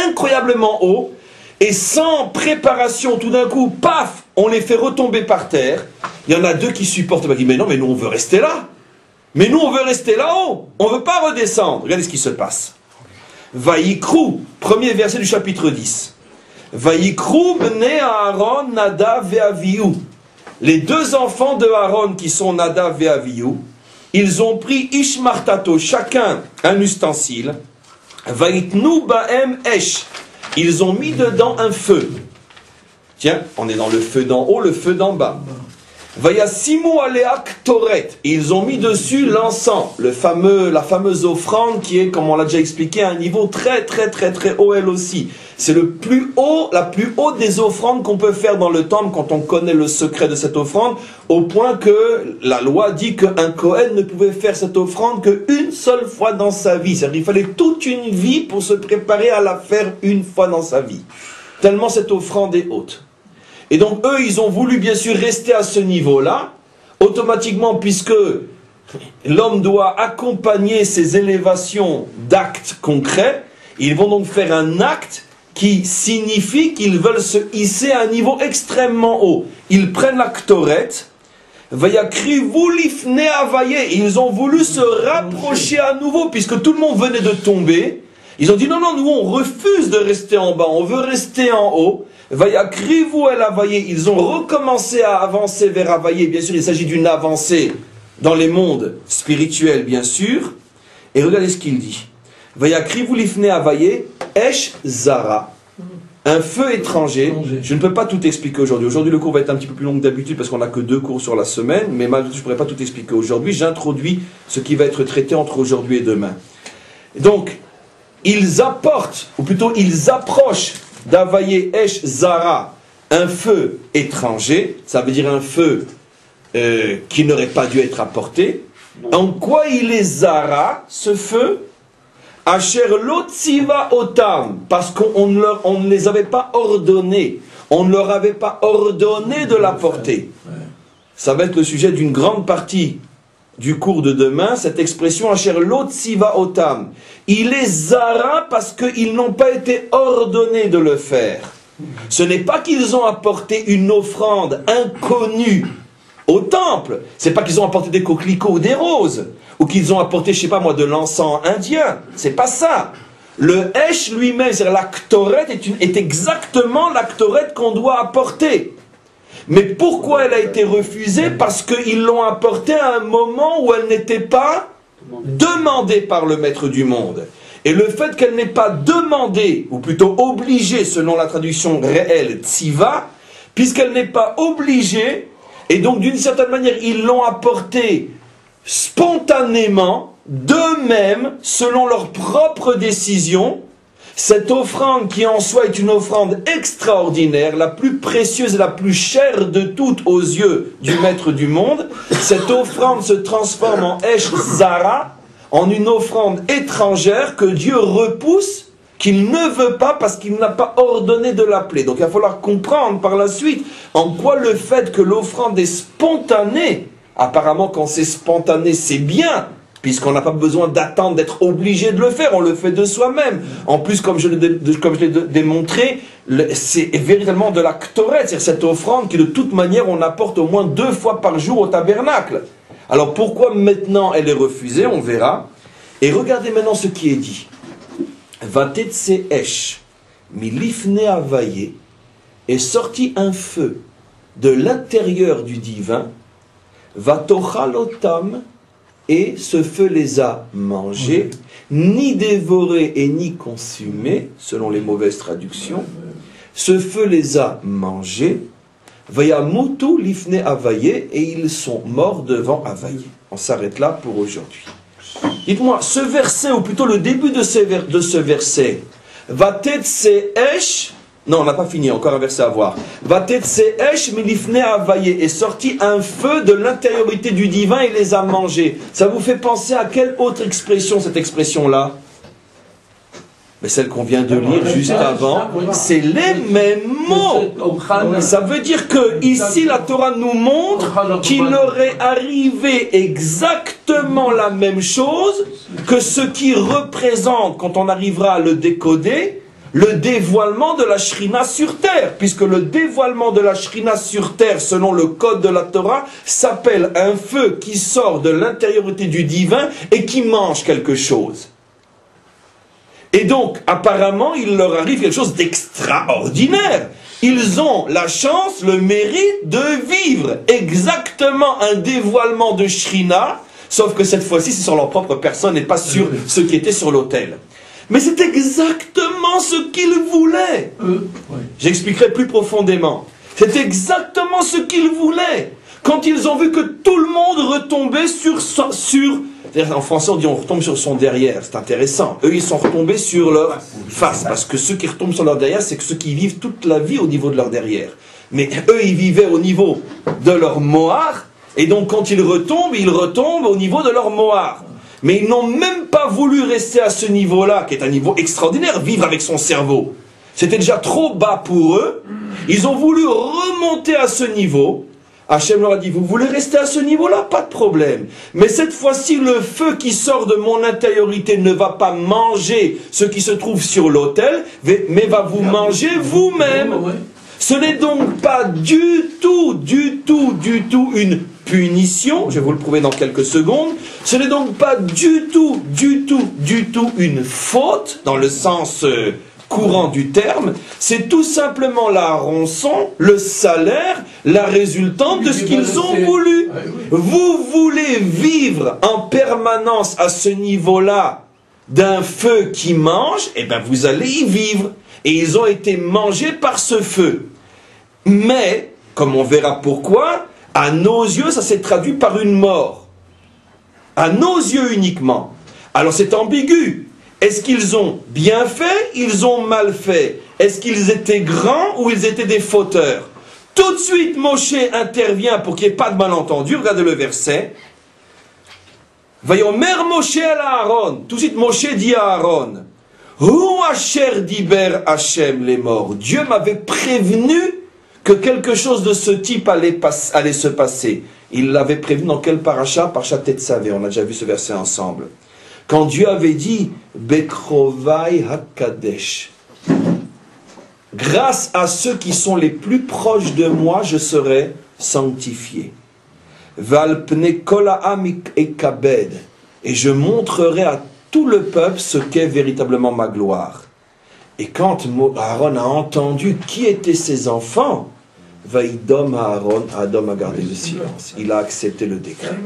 incroyablement haut et sans préparation, tout d'un coup, paf, on les fait retomber par terre. Il y en a deux qui supportent, qui disent mais non, mais nous on veut rester là. Mais nous on veut rester là-haut, on ne veut pas redescendre. Regardez ce qui se passe. Vaïkrou, premier verset du chapitre 10. Vaïkrou bnei Aaron Nadav et Avihu. Les deux enfants de Aaron qui sont Nadav et Avihu, ils ont pris Ishmartato, chacun un ustensile. Vaïtnu baem esh. Ils ont mis dedans un feu. Tiens, on est dans le feu d'en haut, le feu d'en bas. Vayasimu alea ktoret. Ils ont mis dessus l'encens, la fameuse offrande qui est, comme on l'a déjà expliqué, à un niveau très haut elle aussi. C'est la plus haute des offrandes qu'on peut faire dans le temple quand on connaît le secret de cette offrande, au point que la loi dit qu'un Kohen ne pouvait faire cette offrande qu'une seule fois dans sa vie. C'est-à-dire qu'il fallait toute une vie pour se préparer à la faire une fois dans sa vie. Tellement cette offrande est haute. Et donc eux, ils ont voulu bien sûr rester à ce niveau-là, automatiquement, puisque l'homme doit accompagner ces élévations d'actes concrets. Ils vont donc faire un acte qui signifie qu'ils veulent se hisser à un niveau extrêmement haut. Ils prennent la ktoret, ils ont voulu se rapprocher à nouveau, puisque tout le monde venait de tomber. Ils ont dit non, nous on refuse de rester en bas, on veut rester en haut. Ils ont recommencé à avancer vers Avaye. Bien sûr, il s'agit d'une avancée dans les mondes spirituels, bien sûr. Et regardez ce qu'il dit. Vayakrivu lifne Avaye, Esh Zara. Un feu étranger. Je ne peux pas tout expliquer aujourd'hui. Aujourd'hui, le cours va être un petit peu plus long que d'habitude parce qu'on n'a que 2 cours sur la semaine. Mais malgré tout, je ne pourrais pas tout expliquer aujourd'hui. J'introduis ce qui va être traité entre aujourd'hui et demain. Donc, ils apportent, ou plutôt ils approchent d'Avaye Esh Zara, un feu étranger, ça veut dire un feu qui n'aurait pas dû être apporté. En quoi il est Zara, ce feu? Asher Lotziva Otam, parce qu'on ne les avait pas ordonnés, on ne leur avait pas ordonné de l'apporter. Ça va être le sujet d'une grande partie du cours de demain, cette expression Asher Lotziva Otam. Il est Zara parce qu'ils n'ont pas été ordonnés de le faire. Ce n'est pas qu'ils ont apporté une offrande inconnue au temple. C'est pas qu'ils ont apporté des coquelicots ou des roses. Ou qu'ils ont apporté, je sais pas moi, de l'encens indien. C'est pas ça. Le Esh lui-même, c'est-à-dire la Ktoret, est exactement la Ktoret qu'on doit apporter. Mais pourquoi elle a été refusée? Parce qu'ils l'ont apportée à un moment où elle n'était pas demandée par le maître du monde. Et le fait qu'elle n'est pas demandée, ou plutôt obligée, selon la traduction réelle, Tziva, puisqu'elle n'est pas obligée, et donc d'une certaine manière, ils l'ont apportée spontanément, d'eux-mêmes, selon leur propre décision. Cette offrande qui en soi est une offrande extraordinaire, la plus précieuse et la plus chère de toutes aux yeux du maître du monde, cette offrande se transforme en Esh Zara, en une offrande étrangère que Dieu repousse, qu'il ne veut pas parce qu'il n'a pas ordonné de l'appeler. Donc il va falloir comprendre par la suite en quoi le fait que l'offrande est spontanée Apparemment, quand c'est spontané, c'est bien, puisqu'on n'a pas besoin d'attendre d'être obligé de le faire, on le fait de soi-même. En plus, comme je l'ai démontré, c'est véritablement de la ktoret, c'est-à-dire cette offrande que de toute manière on apporte au moins 2 fois par jour au tabernacle. Alors pourquoi maintenant elle est refusée, on verra. Et regardez maintenant ce qui est dit. Vatetse esh milifne avaye, est sorti un feu de l'intérieur du divin, vatochalotam, et ce feu les a mangés, ni dévorés et ni consumés, selon les mauvaises traductions. Ce feu les a mangés, vayamutu lifne avaye, et ils sont morts devant Avaye. On s'arrête là pour aujourd'hui. Dites-moi, ce verset, ou plutôt le début de ce verset, Vatetse esh, non, on n'a pas fini, encore un verset à voir. Vatetse esh milifne avaye, est sorti un feu de l'intériorité du divin et les a mangés. Ça vous fait penser à quelle autre expression, cette expression-là? Mais celle qu'on vient de lire juste avant, c'est les mêmes mots. Ça veut dire que ici la Torah nous montre qu'il aurait arrivé exactement la même chose que ce qui représente, quand on arrivera à le décoder, le dévoilement de la Shrina sur terre, puisque le dévoilement de la Shrina sur terre, selon le code de la Torah, s'appelle un feu qui sort de l'intériorité du divin et qui mange quelque chose. Et donc, apparemment, il leur arrive quelque chose d'extraordinaire. Ils ont la chance, le mérite de vivre exactement un dévoilement de Shrina, sauf que cette fois-ci, c'est sur leur propre personne et pas sur ceux qui étaient sur l'autel. Mais c'est exactement ce qu'ils voulaient. J'expliquerai plus profondément. C'est exactement ce qu'ils voulaient. Quand ils ont vu que tout le monde retombait sur en français on dit on retombe sur son derrière, c'est intéressant. Eux ils sont retombés sur leur face, parce que ceux qui retombent sur leur derrière, c'est que ceux qui vivent toute la vie au niveau de leur derrière. Mais eux ils vivaient au niveau de leur mohar, et donc quand ils retombent au niveau de leur mohar. Mais ils n'ont même pas voulu rester à ce niveau-là, qui est un niveau extraordinaire, vivre avec son cerveau. C'était déjà trop bas pour eux. Ils ont voulu remonter à ce niveau. Hachem leur a dit, vous voulez rester à ce niveau-là? Pas de problème. Mais cette fois-ci, le feu qui sort de mon intériorité ne va pas manger ce qui se trouve sur l'autel, mais va vous manger vous-même. Ce n'est donc pas du tout une punition, je vais vous le prouver dans quelques secondes, ce n'est donc pas du tout une faute, dans le sens courant du terme, c'est tout simplement la rançon, le salaire, la résultante de ce qu'ils ont voulu. Vous voulez vivre en permanence à ce niveau-là d'un feu qui mange, et bien vous allez y vivre. Et ils ont été mangés par ce feu. Mais, comme on verra pourquoi, à nos yeux, ça s'est traduit par une mort. À nos yeux uniquement. Alors c'est ambigu. Est-ce qu'ils ont bien fait? Ils ont mal fait. Est-ce qu'ils étaient grands ou ils étaient des fauteurs? Tout de suite, Moshe intervient pour qu'il n'y ait pas de malentendu. Regardez le verset. Vayomer Moshe à Aaron. Tout de suite, Moshe dit à Aaron, Hu asher diber Hashem les morts. Dieu m'avait prévenu que quelque chose de ce type allait se passer. Il l'avait prévenu dans quel paracha? Paracha Tetzavé. On a déjà vu ce verset ensemble. Quand Dieu avait dit Bekrovai Hakadesh, grâce à ceux qui sont les plus proches de moi, je serai sanctifié. Valpne Kolaamik Ekabed, et je montrerai à tout le peuple ce qu'est véritablement ma gloire. Et quand Aaron a entendu qui étaient ses enfants, Vaïdom Aaron, Adam a gardé le silence. Il a accepté le décret.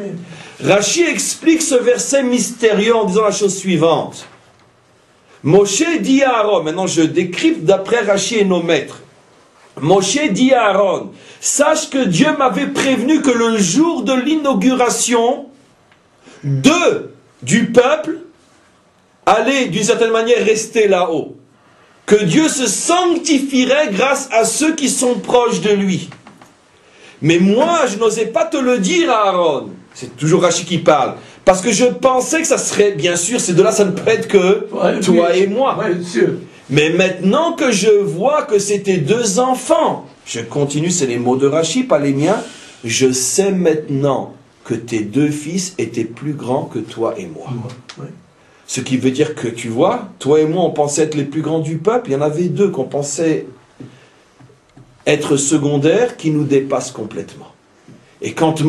Rashi explique ce verset mystérieux en disant la chose suivante. Moshe dit à Aaron, maintenant je décrypte d'après Rashi et nos maîtres. Moshe dit à Aaron, sache que Dieu m'avait prévenu que le jour de l'inauguration du peuple allait d'une certaine manière rester là-haut. Que Dieu se sanctifierait grâce à ceux qui sont proches de lui. Mais moi, je n'osais pas te le dire à Aaron. C'est toujours Rashi qui parle. Parce que je pensais que ça serait, bien sûr, c'est de là, ça ne peut être que toi et moi. Mais maintenant que je vois que c'était 2 enfants, je continue, c'est les mots de Rashi, pas les miens, je sais maintenant que tes deux fils étaient plus grands que toi et moi. Ouais. Ce qui veut dire que, tu vois, toi et moi, on pensait être les plus grands du peuple. Il y en avait deux qu'on pensait être secondaires qui nous dépassent complètement. Et quand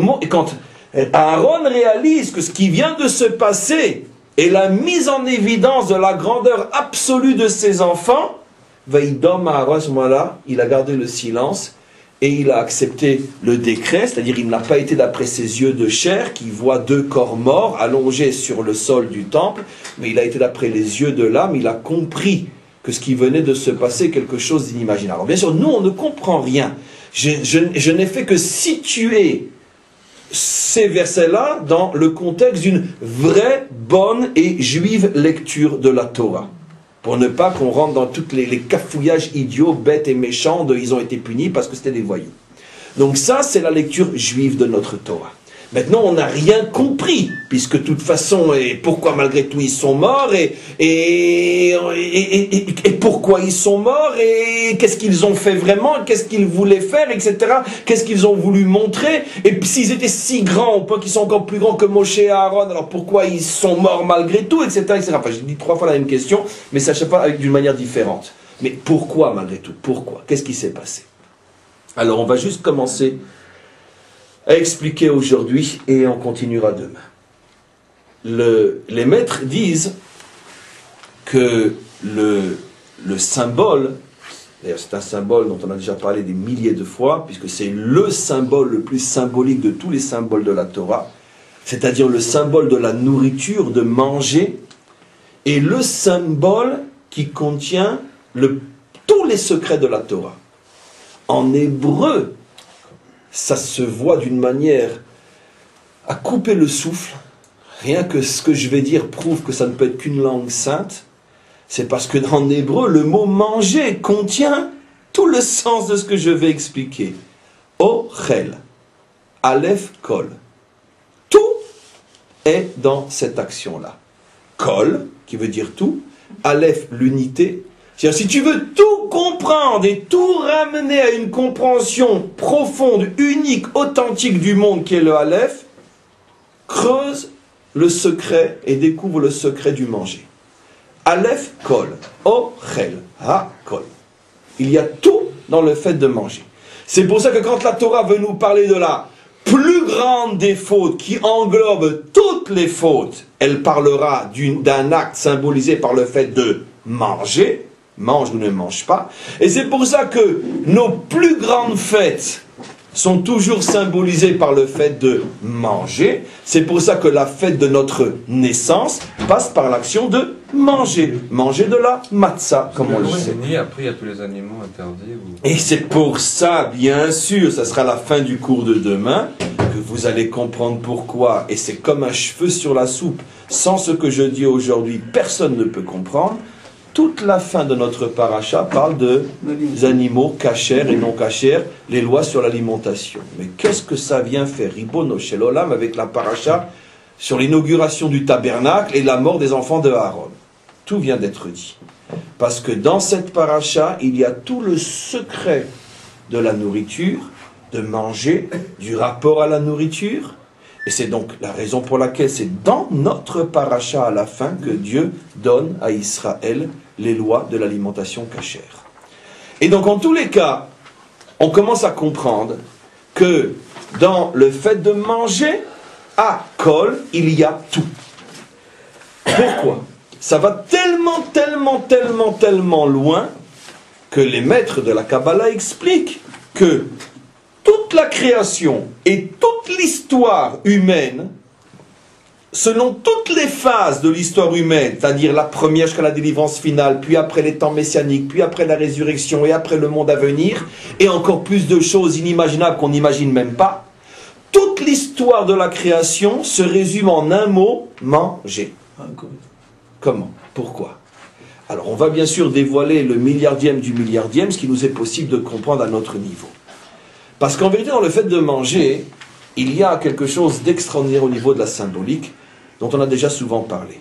Aaron réalise que ce qui vient de se passer est la mise en évidence de la grandeur absolue de ses enfants, Vaïdom Aaron, à ce moment-là, il a gardé le silence et il a accepté le décret, c'est-à-dire il n'a pas été d'après ses yeux de chair qui voit deux corps morts allongés sur le sol du temple, mais il a été d'après les yeux de l'âme, il a compris que ce qui venait de se passer est quelque chose d'inimaginable. Alors bien sûr, nous on ne comprend rien. Je n'ai fait que situer ces versets-là dans le contexte d'une vraie, bonne et juive lecture de la Torah. Pour ne pas qu'on rentre dans tous les cafouillages idiots, bêtes et méchants de ils ont été punis parce que c'était des voyous. Donc ça, c'est la lecture juive de notre Torah. Maintenant, on n'a rien compris, puisque de toute façon, et pourquoi malgré tout ils sont morts, et pourquoi ils sont morts, et qu'est-ce qu'ils ont fait vraiment, qu'est-ce qu'ils voulaient faire, etc. Qu'est-ce qu'ils ont voulu montrer, et puis s'ils étaient si grands, au point qu'ils sont encore plus grands que Moshe et Aaron, alors pourquoi ils sont morts malgré tout, etc. etc. Enfin, j'ai dit 3 fois la même question, mais ça ne pas d'une manière différente. Mais pourquoi malgré tout? Pourquoi? Qu'est-ce qui s'est passé? Alors, on va juste commencer à expliquer aujourd'hui et on continuera demain. Les maîtres disent que le symbole, d'ailleurs c'est un symbole dont on a déjà parlé des milliers de fois, puisque c'est le symbole le plus symbolique de tous les symboles de la Torah, c'est-à-dire le symbole de la nourriture, de manger, et le symbole qui contient tous les secrets de la Torah. En hébreu, ça se voit d'une manière à couper le souffle. Rien que ce que je vais dire prouve que ça ne peut être qu'une langue sainte. C'est parce que dans hébreu, le mot manger contient tout le sens de ce que je vais expliquer. Ochel, Aleph, Kol. Tout est dans cette action-là. Kol, qui veut dire tout. Aleph, l'unité. C'est-à-dire, si tu veux tout comprendre et tout ramener à une compréhension profonde, unique, authentique du monde qui est le Aleph, creuse le secret et découvre le secret du manger. Aleph, Kol, Ochel, Ha, Kol. Il y a tout dans le fait de manger. C'est pour ça que quand la Torah veut nous parler de la plus grande des fautes qui englobe toutes les fautes, elle parlera d'un acte symbolisé par le fait de manger, mange ou ne mange pas. Et c'est pour ça que nos plus grandes fêtes sont toujours symbolisées par le fait de manger. C'est pour ça que la fête de notre naissance passe par l'action de manger. Manger de la matzah, comme on le sait. Après, il y a tous les animaux interdits. Et c'est pour ça, bien sûr, ça sera la fin du cours de demain, que vous allez comprendre pourquoi. Et c'est comme un cheveu sur la soupe. Sans ce que je dis aujourd'hui, personne ne peut comprendre. Toute la fin de notre paracha parle des animaux cachers et non cachers, les lois sur l'alimentation. Mais qu'est-ce que ça vient faire, Ribono Shel Olam, avec la paracha sur l'inauguration du tabernacle et la mort des enfants de Aaron? Tout vient d'être dit. Parce que dans cette paracha, il y a tout le secret de la nourriture, de manger, du rapport à la nourriture. Et c'est donc la raison pour laquelle c'est dans notre paracha à la fin que Dieu donne à Israël les lois de l'alimentation cachère. Et donc en tous les cas, on commence à comprendre que dans le fait de manger, à Kol, il y a tout. Pourquoi? Ça va tellement loin que les maîtres de la Kabbalah expliquent que toute la création et toute l'histoire humaine, selon toutes les phases de l'histoire humaine, c'est-à-dire la première jusqu'à la délivrance finale, puis après les temps messianiques, puis après la résurrection et après le monde à venir, et encore plus de choses inimaginables qu'on n'imagine même pas, toute l'histoire de la création se résume en un mot, manger. Comment? Pourquoi? Alors on va bien sûr dévoiler le milliardième du milliardième, ce qui nous est possible de comprendre à notre niveau. Parce qu'en vérité, dans le fait de manger, il y a quelque chose d'extraordinaire au niveau de la symbolique, dont on a déjà souvent parlé.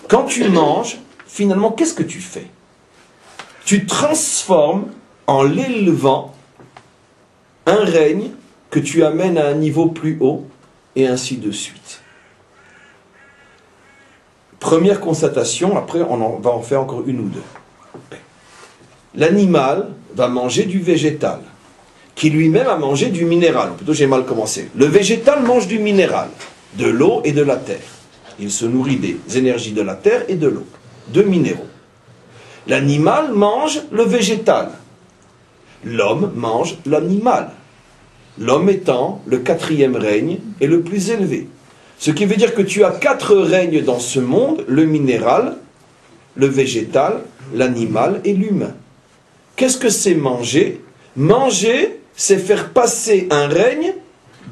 Quand tu manges, finalement, qu'est-ce que tu fais? Tu transformes, en l'élevant, un règne que tu amènes à un niveau plus haut, et ainsi de suite. Première constatation, après on va en faire encore une ou deux. L'animal va manger du végétal, qui lui-même a mangé du minéral. Ou plutôt, j'ai mal commencé. Le végétal mange du minéral, de l'eau et de la terre. Il se nourrit des énergies de la terre et de l'eau, deux minéraux. L'animal mange le végétal. L'homme mange l'animal. L'homme étant le quatrième règne et le plus élevé. Ce qui veut dire que tu as 4 règnes dans ce monde, le minéral, le végétal, l'animal et l'humain. Qu'est-ce que c'est manger? Manger, c'est faire passer un règne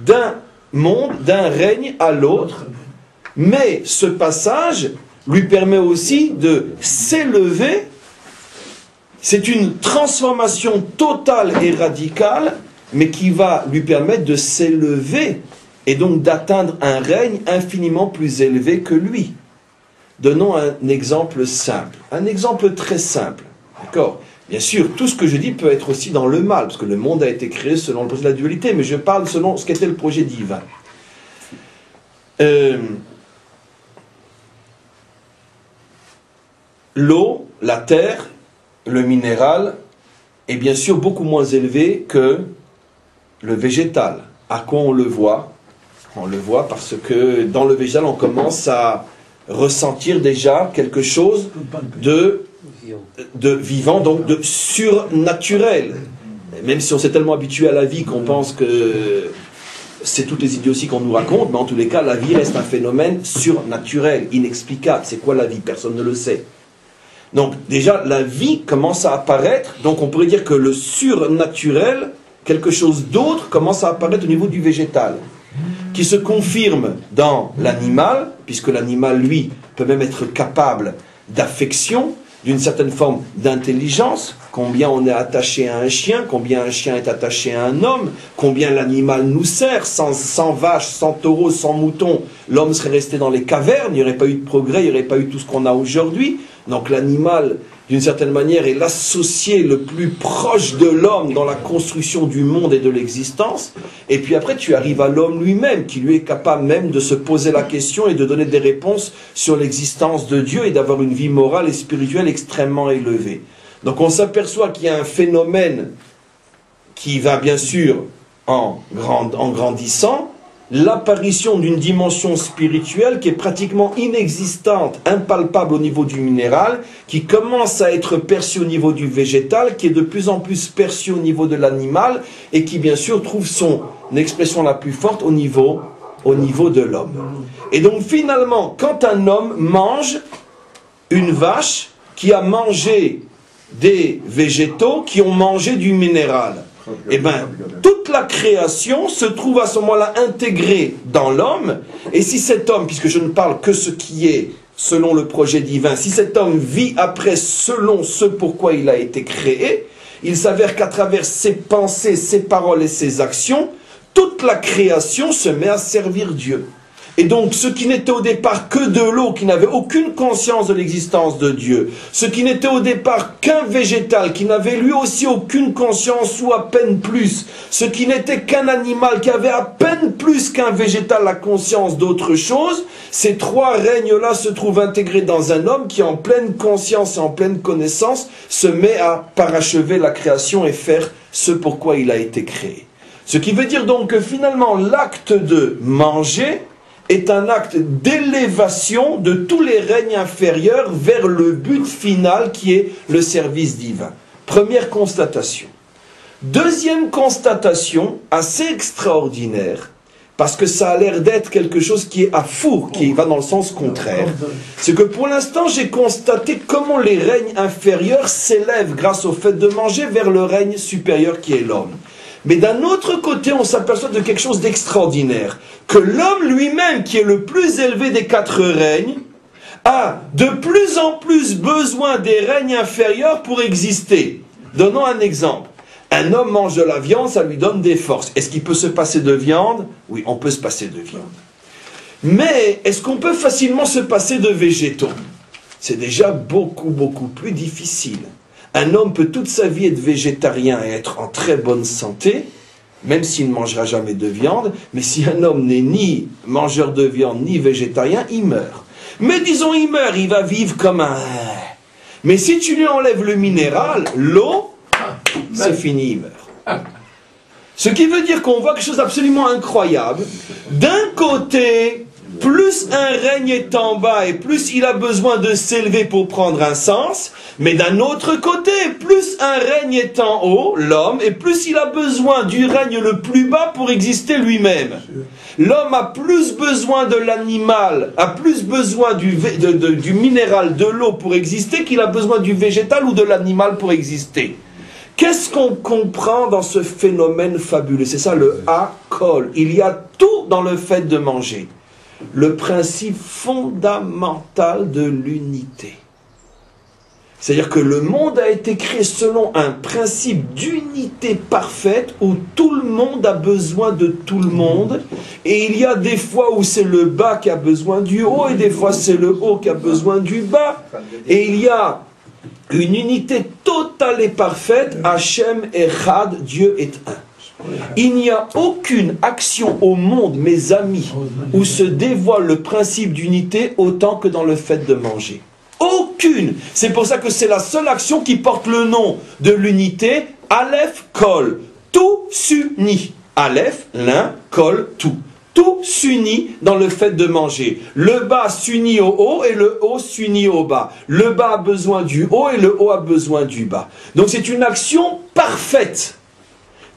d'un monde, d'un règne à l'autre. Mais ce passage lui permet aussi de s'élever. C'est une transformation totale et radicale, mais qui va lui permettre de s'élever et donc d'atteindre un règne infiniment plus élevé que lui. Donnons un exemple simple, un exemple très simple, d'accord? Bien sûr, tout ce que je dis peut être aussi dans le mal, parce que le monde a été créé selon le projet de la dualité, mais je parle selon ce qu'était le projet divin. L'eau, la terre, le minéral est bien sûr beaucoup moins élevé que le végétal. À quoi on le voit? On le voit parce que dans le végétal, on commence à ressentir déjà quelque chose de vivant, donc de surnaturel. Même si on s'est tellement habitué à la vie qu'on pense que c'est toutes les idioties qu'on nous raconte, mais en tous les cas, la vie reste un phénomène surnaturel, inexplicable. C'est quoi la vie? Personne ne le sait. Donc déjà, la vie commence à apparaître, donc on pourrait dire que le surnaturel, quelque chose d'autre, commence à apparaître au niveau du végétal, qui se confirme dans l'animal, puisque l'animal, lui, peut même être capable d'affection, d'une certaine forme d'intelligence, combien on est attaché à un chien, combien un chien est attaché à un homme, combien l'animal nous sert, sans vache, sans taureau, sans mouton, l'homme serait resté dans les cavernes, il n'y aurait pas eu de progrès, il n'y aurait pas eu tout ce qu'on a aujourd'hui. Donc l'animal, d'une certaine manière, est l'associé le plus proche de l'homme dans la construction du monde et de l'existence. Et puis après, tu arrives à l'homme lui-même, qui lui est capable même de se poser la question et de donner des réponses sur l'existence de Dieu et d'avoir une vie morale et spirituelle extrêmement élevée. Donc on s'aperçoit qu'il y a un phénomène qui va bien sûr en grandissant, l'apparition d'une dimension spirituelle qui est pratiquement inexistante, impalpable au niveau du minéral, qui commence à être perçue au niveau du végétal, qui est de plus en plus perçue au niveau de l'animal, et qui bien sûr trouve son expression la plus forte au niveau de l'homme. Et donc finalement, quand un homme mange une vache qui a mangé des végétaux qui ont mangé du minéral, eh bien, toute la création se trouve à ce moment-là intégrée dans l'homme, et si cet homme, puisque je ne parle que ce qui est selon le projet divin, si cet homme vit après selon ce pourquoi il a été créé, il s'avère qu'à travers ses pensées, ses paroles et ses actions, toute la création se met à servir Dieu. Et donc, ce qui n'était au départ que de l'eau, qui n'avait aucune conscience de l'existence de Dieu, ce qui n'était au départ qu'un végétal, qui n'avait lui aussi aucune conscience ou à peine plus, ce qui n'était qu'un animal, qui avait à peine plus qu'un végétal la conscience d'autre chose, ces 3 règnes-là se trouvent intégrés dans un homme qui, en pleine conscience et en pleine connaissance, se met à parachever la création et faire ce pourquoi il a été créé. Ce qui veut dire donc que finalement, l'acte de manger est un acte d'élévation de tous les règnes inférieurs vers le but final qui est le service divin. Première constatation. Deuxième constatation, assez extraordinaire, parce que ça a l'air d'être quelque chose qui est à four, qui va dans le sens contraire, c'est que pour l'instant j'ai constaté comment les règnes inférieurs s'élèvent grâce au fait de manger vers le règne supérieur qui est l'homme. Mais d'un autre côté, on s'aperçoit de quelque chose d'extraordinaire, que l'homme lui-même, qui est le plus élevé des 4 règnes, a de plus en plus besoin des règnes inférieurs pour exister. Donnons un exemple. Un homme mange de la viande, ça lui donne des forces. Est-ce qu'il peut se passer de viande? Oui, on peut se passer de viande. Mais est-ce qu'on peut facilement se passer de végétaux? C'est déjà beaucoup, beaucoup plus difficile. Un homme peut toute sa vie être végétarien et être en très bonne santé, même s'il ne mangera jamais de viande, mais si un homme n'est ni mangeur de viande, ni végétarien, il meurt. Mais disons, il meurt, il va vivre comme un... Mais si tu lui enlèves le minéral, l'eau, c'est fini, il meurt. Ce qui veut dire qu'on voit quelque chose d'absolument incroyable. D'un côté, plus un règne est en bas et plus il a besoin de s'élever pour prendre un sens, mais d'un autre côté, plus un règne est en haut, l'homme, et plus il a besoin du règne le plus bas pour exister lui-même. L'homme a plus besoin de l'animal, a plus besoin du minéral, de l'eau pour exister qu'il a besoin du végétal ou de l'animal pour exister. Qu'est-ce qu'on comprend dans ce phénomène fabuleux? C'est ça le hakol. Il y a tout dans le fait de manger. Le principe fondamental de l'unité. C'est-à-dire que le monde a été créé selon un principe d'unité parfaite où tout le monde a besoin de tout le monde. Et il y a des fois où c'est le bas qui a besoin du haut et des fois c'est le haut qui a besoin du bas. Et il y a une unité totale et parfaite. Hachem Echad, Dieu est un. Il n'y a aucune action au monde, mes amis, où se dévoile le principe d'unité autant que dans le fait de manger. Aucune. C'est pour ça que c'est la seule action qui porte le nom de l'unité. Aleph, Kol. Tout s'unit. Aleph, l'un, Kol, tout. Tout s'unit dans le fait de manger. Le bas s'unit au haut et le haut s'unit au bas. Le bas a besoin du haut et le haut a besoin du bas. Donc c'est une action parfaite.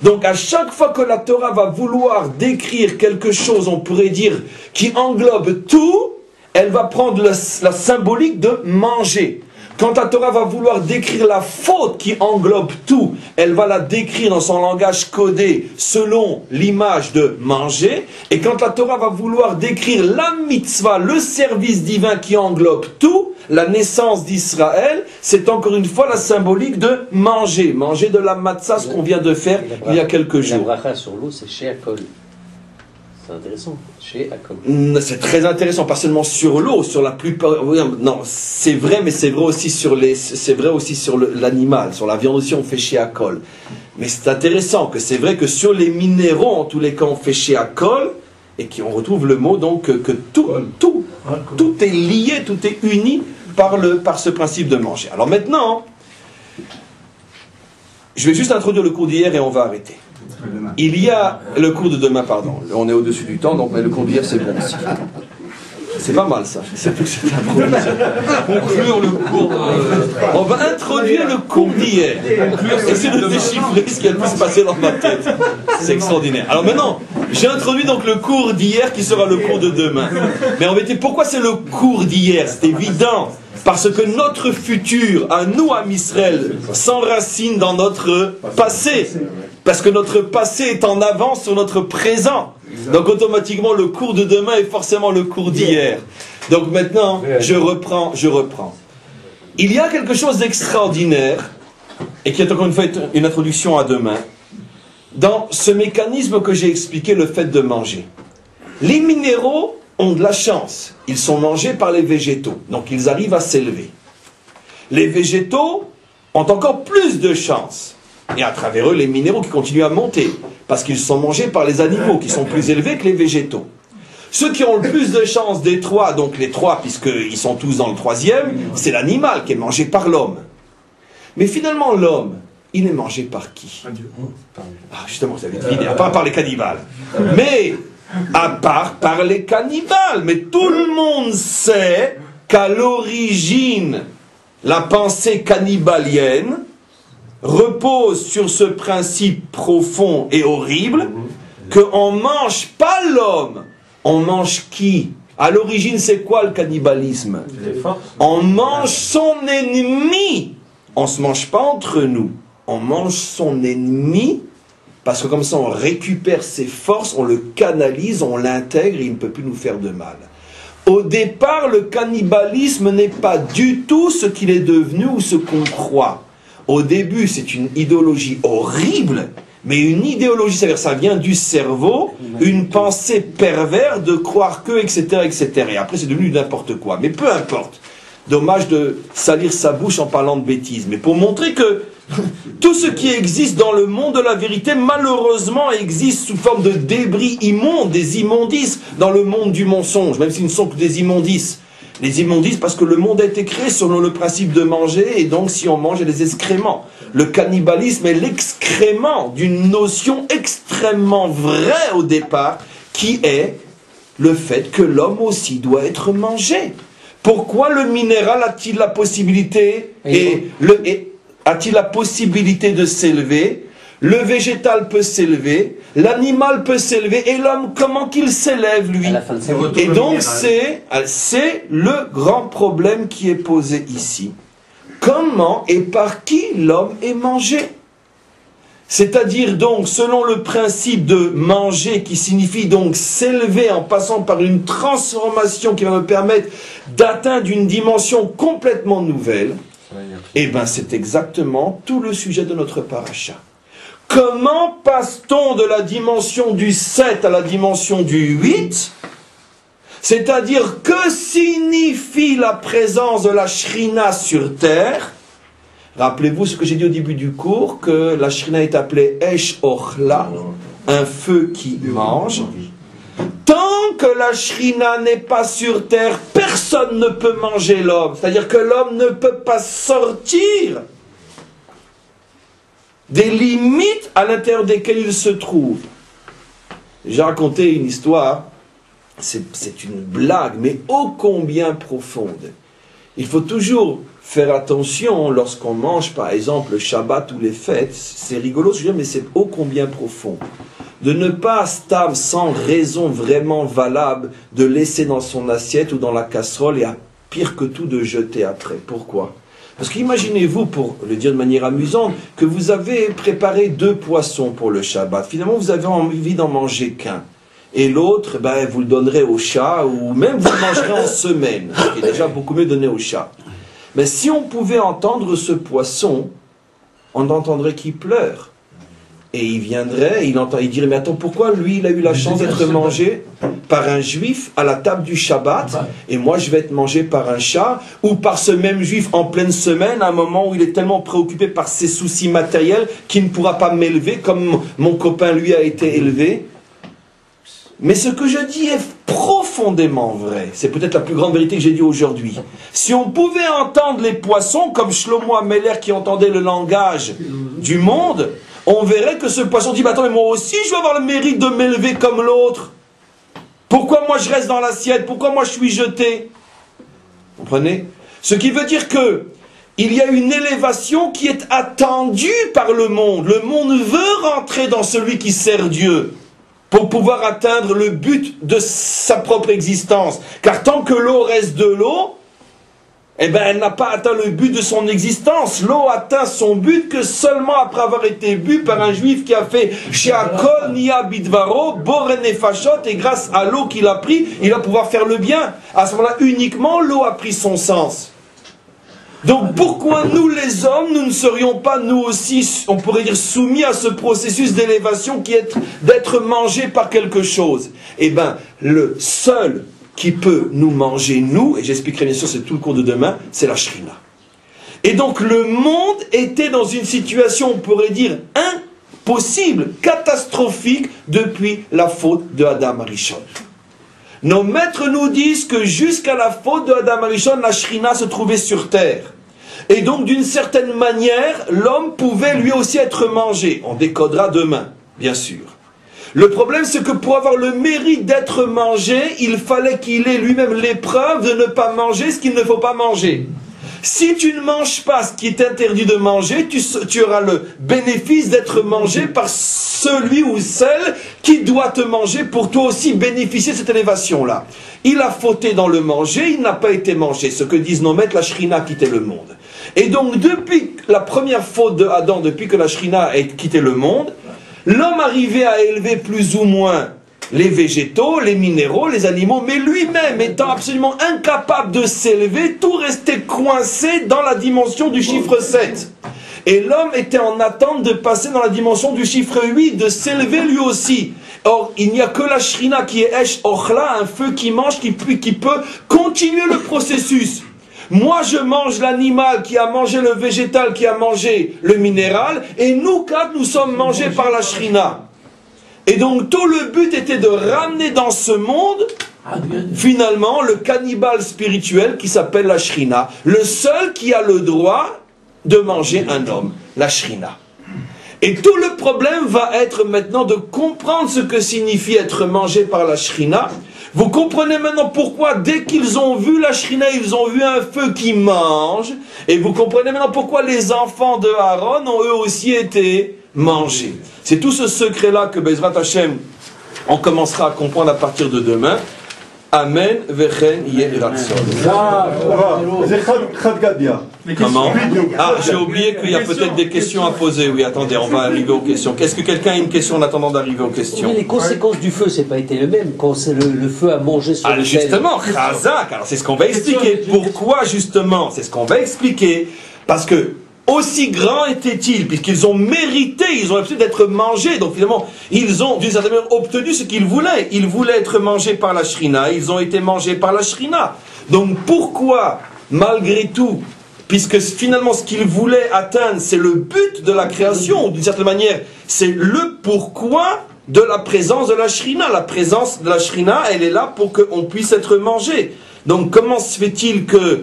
Donc à chaque fois que la Torah va vouloir décrire quelque chose, on pourrait dire, qui englobe tout, elle va prendre la symbolique de manger. Quand la Torah va vouloir décrire la faute qui englobe tout, elle va la décrire dans son langage codé selon l'image de manger. Et quand la Torah va vouloir décrire la mitzvah, le service divin qui englobe tout, la naissance d'Israël, c'est encore une fois la symbolique de manger. Manger de la matzah, ce qu'on vient de faire il y a quelques jours. La bracha sur l'eau, c'est chez Akol. C'est intéressant, chez Akol. C'est très intéressant, pas seulement sur l'eau, sur la plupart. Non, c'est vrai, mais c'est vrai aussi sur l'animal, sur la viande aussi, on fait chez Akol. Mais c'est intéressant que c'est vrai que sur les minéraux, en tous les cas, on fait chez Akol, et qu'on retrouve le mot donc que tout est lié, tout est uni par ce principe de manger. Alors maintenant, je vais juste introduire le cours d'hier et on va arrêter. Il y a le cours de demain, pardon. On est au-dessus du temps, donc mais le cours d'hier c'est bon aussi. C'est pas mal ça. C'est un problème. Conclure le cours. On va introduire le cours d'hier. Essayez de déchiffrer ce qui a pu se passer dans ma tête. C'est extraordinaire. Alors maintenant, j'ai introduit donc le cours d'hier qui sera le cours de demain. Mais en vérité, pourquoi c'est le cours d'hier? C'est évident. Parce que notre futur, à nous, à Israël, s'enracine dans notre passé. Parce que notre passé est en avance sur notre présent. Donc automatiquement, le cours de demain est forcément le cours d'hier. Donc maintenant, je reprends. Il y a quelque chose d'extraordinaire, et qui est encore une fois une introduction à demain, dans ce mécanisme que j'ai expliqué, le fait de manger. Les minéraux ont de la chance. Ils sont mangés par les végétaux. Donc ils arrivent à s'élever. Les végétaux ont encore plus de chance. Et à travers eux, les minéraux qui continuent à monter. Parce qu'ils sont mangés par les animaux qui sont plus élevés que les végétaux. Ceux qui ont le plus de chance des trois, donc les trois, puisqu'ils sont tous dans le troisième, c'est l'animal qui est mangé par l'homme. Mais finalement, l'homme, il est mangé par qui? Ah, justement, vous avez deviné, à part par les cannibales. Mais, à part par les cannibales. Mais tout le monde sait qu'à l'origine, la pensée cannibalienne repose sur ce principe profond et horrible qu'on ne mange pas l'homme, on mange qui? À l'origine, c'est quoi le cannibalisme? On mange son ennemi. On ne se mange pas entre nous. On mange son ennemi parce que comme ça, on récupère ses forces, on le canalise, on l'intègre et il ne peut plus nous faire de mal. Au départ, le cannibalisme n'est pas du tout ce qu'il est devenu ou ce qu'on croit. Au début, c'est une idéologie horrible, mais une idéologie, c'est-à-dire ça vient du cerveau, une pensée perverse de croire que, etc., etc. Et après, c'est devenu n'importe quoi. Mais peu importe. Dommage de salir sa bouche en parlant de bêtises. Mais pour montrer que tout ce qui existe dans le monde de la vérité, malheureusement, existe sous forme de débris immondes, des immondices dans le monde du mensonge, même s'ils ne sont que des immondices. Les immondices parce que le monde a été créé selon le principe de manger, et donc si on mange, il y a des excréments. Le cannibalisme est l'excrément d'une notion extrêmement vraie au départ, qui est le fait que l'homme aussi doit être mangé. Pourquoi le minéral a-t-il la possibilité a-t-il la possibilité de s'élever? Le végétal peut s'élever, l'animal peut s'élever, et l'homme, comment qu'il s'élève, lui? Et donc, c'est le grand problème qui est posé ici. Comment et par qui l'homme est mangé? C'est-à-dire donc, selon le principe de manger, qui signifie donc s'élever en passant par une transformation qui va me permettre d'atteindre une dimension complètement nouvelle, eh bien c'est exactement tout le sujet de notre paracha. Comment passe-t-on de la dimension du 7 à la dimension du 8? C'est-à-dire, que signifie la présence de la Shrina sur terre? Rappelez-vous ce que j'ai dit au début du cours, que la Shrina est appelée Esh Ochla, un feu qui mange. Tant que la Shrina n'est pas sur terre, personne ne peut manger l'homme. C'est-à-dire que l'homme ne peut pas sortir des limites à l'intérieur desquelles il se trouve. J'ai raconté une histoire, c'est une blague, mais ô combien profonde. Il faut toujours faire attention lorsqu'on mange, par exemple, le Shabbat ou les fêtes. C'est rigolo, mais c'est ô combien profond. De ne pas, sans raison vraiment valable, de laisser dans son assiette ou dans la casserole, et pire que tout, de jeter après. Pourquoi? Parce qu'imaginez-vous, pour le dire de manière amusante, que vous avez préparé 2 poissons pour le Shabbat. Finalement, vous avez envie d'en manger qu'un. Et l'autre, vous le donnerez au chat, ou même vous le mangerez en semaine, ce qui est déjà beaucoup mieux donné au chat. Mais si on pouvait entendre ce poisson, on entendrait qu'il pleure. Et il viendrait, il dirait, mais attends, pourquoi lui, il a eu la chance d'être mangé par un juif à la table du Shabbat, et moi je vais être mangé par un chat, ou par ce même juif en pleine semaine, à un moment où il est tellement préoccupé par ses soucis matériels qu'il ne pourra pas m'élever comme mon copain lui a été élevé. Mais ce que je dis est profondément vrai. C'est peut-être la plus grande vérité que j'ai dit aujourd'hui. Si on pouvait entendre les poissons, comme Shlomo Ameler qui entendait le langage du monde, on verrait que ce poisson dit, attends, mais moi aussi je vais avoir le mérite de m'élever comme l'autre. Pourquoi moi je reste dans l'assiette? Pourquoi moi je suis jeté? Vous comprenez? Ce qui veut dire que il y a une élévation qui est attendue par le monde. Le monde veut rentrer dans celui qui sert Dieu pour pouvoir atteindre le but de sa propre existence. Car tant que l'eau reste de l'eau, elle n'a pas atteint le but de son existence. L'eau atteint son but que seulement après avoir été bu par un juif qui a fait Sheakol Nia Bidvaro, Boren Nefashot, et grâce à l'eau qu'il a pris, il va pouvoir faire le bien. À ce moment-là, uniquement l'eau a pris son sens. Donc pourquoi nous les hommes, nous ne serions pas nous aussi, on pourrait dire, soumis à ce processus d'élévation qui est d'être mangé par quelque chose? Le seul qui peut nous manger, nous, et j'expliquerai bien sûr, c'est tout le cours de demain, c'est la Shrina. Et donc le monde était dans une situation, on pourrait dire, impossible, catastrophique, depuis la faute de Adam Arishon. Nos maîtres nous disent que jusqu'à la faute de Adam Arishon, la Shrina se trouvait sur terre. Et donc, d'une certaine manière, l'homme pouvait lui aussi être mangé. On décodera demain, bien sûr. Le problème, c'est que pour avoir le mérite d'être mangé, il fallait qu'il ait lui-même l'épreuve de ne pas manger ce qu'il ne faut pas manger. Si tu ne manges pas ce qui est interdit de manger, tu auras le bénéfice d'être mangé par celui ou celle qui doit te manger pour toi aussi bénéficier de cette élévation-là. Il a fauté dans le manger, il n'a pas été mangé. Ce que disent nos maîtres, la Shrina a quitté le monde. Et donc, depuis la première faute de Adam, depuis que la Shrina a quitté le monde, l'homme arrivait à élever plus ou moins les végétaux, les minéraux, les animaux, mais lui-même étant absolument incapable de s'élever, tout restait coincé dans la dimension du chiffre 7. Et l'homme était en attente de passer dans la dimension du chiffre 8, de s'élever lui aussi. Or, il n'y a que la Shrina qui est Esh Ochla, un feu qui mange, qui peut continuer le processus. Moi je mange l'animal qui a mangé le végétal, qui a mangé le minéral, et nous quatre nous sommes mangés par la Shrina. Et donc tout le but était de ramener dans ce monde, finalement, le cannibale spirituel qui s'appelle la Shrina. Le seul qui a le droit de manger un homme, la Shrina. Et tout le problème va être maintenant de comprendre ce que signifie être mangé par la Shrina. Vous comprenez maintenant pourquoi, dès qu'ils ont vu la Shrina, ils ont vu un feu qui mange. Et vous comprenez maintenant pourquoi les enfants de Aaron ont eux aussi été mangés. C'est tout ce secret-là que Bezrat Hashem, on commencera à comprendre à partir de demain. Amen, vechen yeh ratzon. Comment? Ah, j'ai oublié qu'il y a peut-être des questions à poser. Oui, attendez, on va arriver aux questions. Qu'est-ce que quelqu'un a une question en attendant d'arriver aux questions? Mais les conséquences du feu, c'est pas été les mêmes quand le feu a mangé sur le justement, Chazak, alors c'est ce qu'on va expliquer. Pourquoi justement? C'est ce qu'on va expliquer. Parce que aussi grand était-il, puisqu'ils ont mérité, ils ont l'habitude d'être mangés. Donc finalement, ils ont d'une certaine manière obtenu ce qu'ils voulaient. Ils voulaient être mangés par la Shrina, ils ont été mangés par la Shrina. Donc pourquoi, malgré tout, puisque finalement ce qu'ils voulaient atteindre, c'est le but de la création, d'une certaine manière, c'est le pourquoi de la présence de la Shrina. La présence de la Shrina, elle est là pour qu'on puisse être mangé. Donc comment se fait-il que...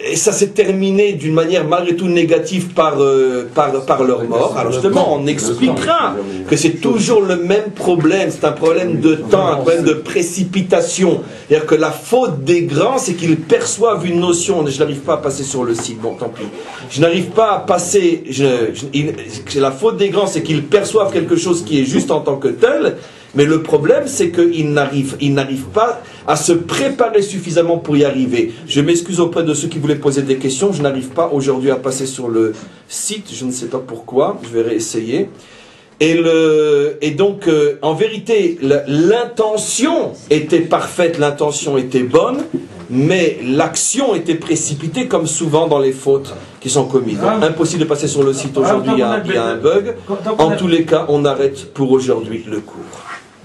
Et ça s'est terminé d'une manière malgré tout négative par leur mort. Alors justement, on expliquera que c'est toujours le même problème. C'est un problème de temps, un problème de précipitation. C'est-à-dire que la faute des grands, c'est qu'ils perçoivent une notion. Je n'arrive pas à passer sur le site, bon tant pis. Je n'arrive pas à passer... la faute des grands, c'est qu'ils perçoivent quelque chose qui est juste en tant que tel. Mais le problème, c'est qu'ils n'arrivent pas à se préparer suffisamment pour y arriver. Je m'excuse auprès de ceux qui voulaient poser des questions. Je n'arrive pas aujourd'hui à passer sur le site. Je ne sais pas pourquoi. Je vais réessayer. Et donc, en vérité, l'intention était parfaite, l'intention était bonne, mais l'action était précipitée, comme souvent dans les fautes qui sont commises. Donc, impossible de passer sur le site aujourd'hui, il y a un bug. En tous les cas, on arrête pour aujourd'hui le cours.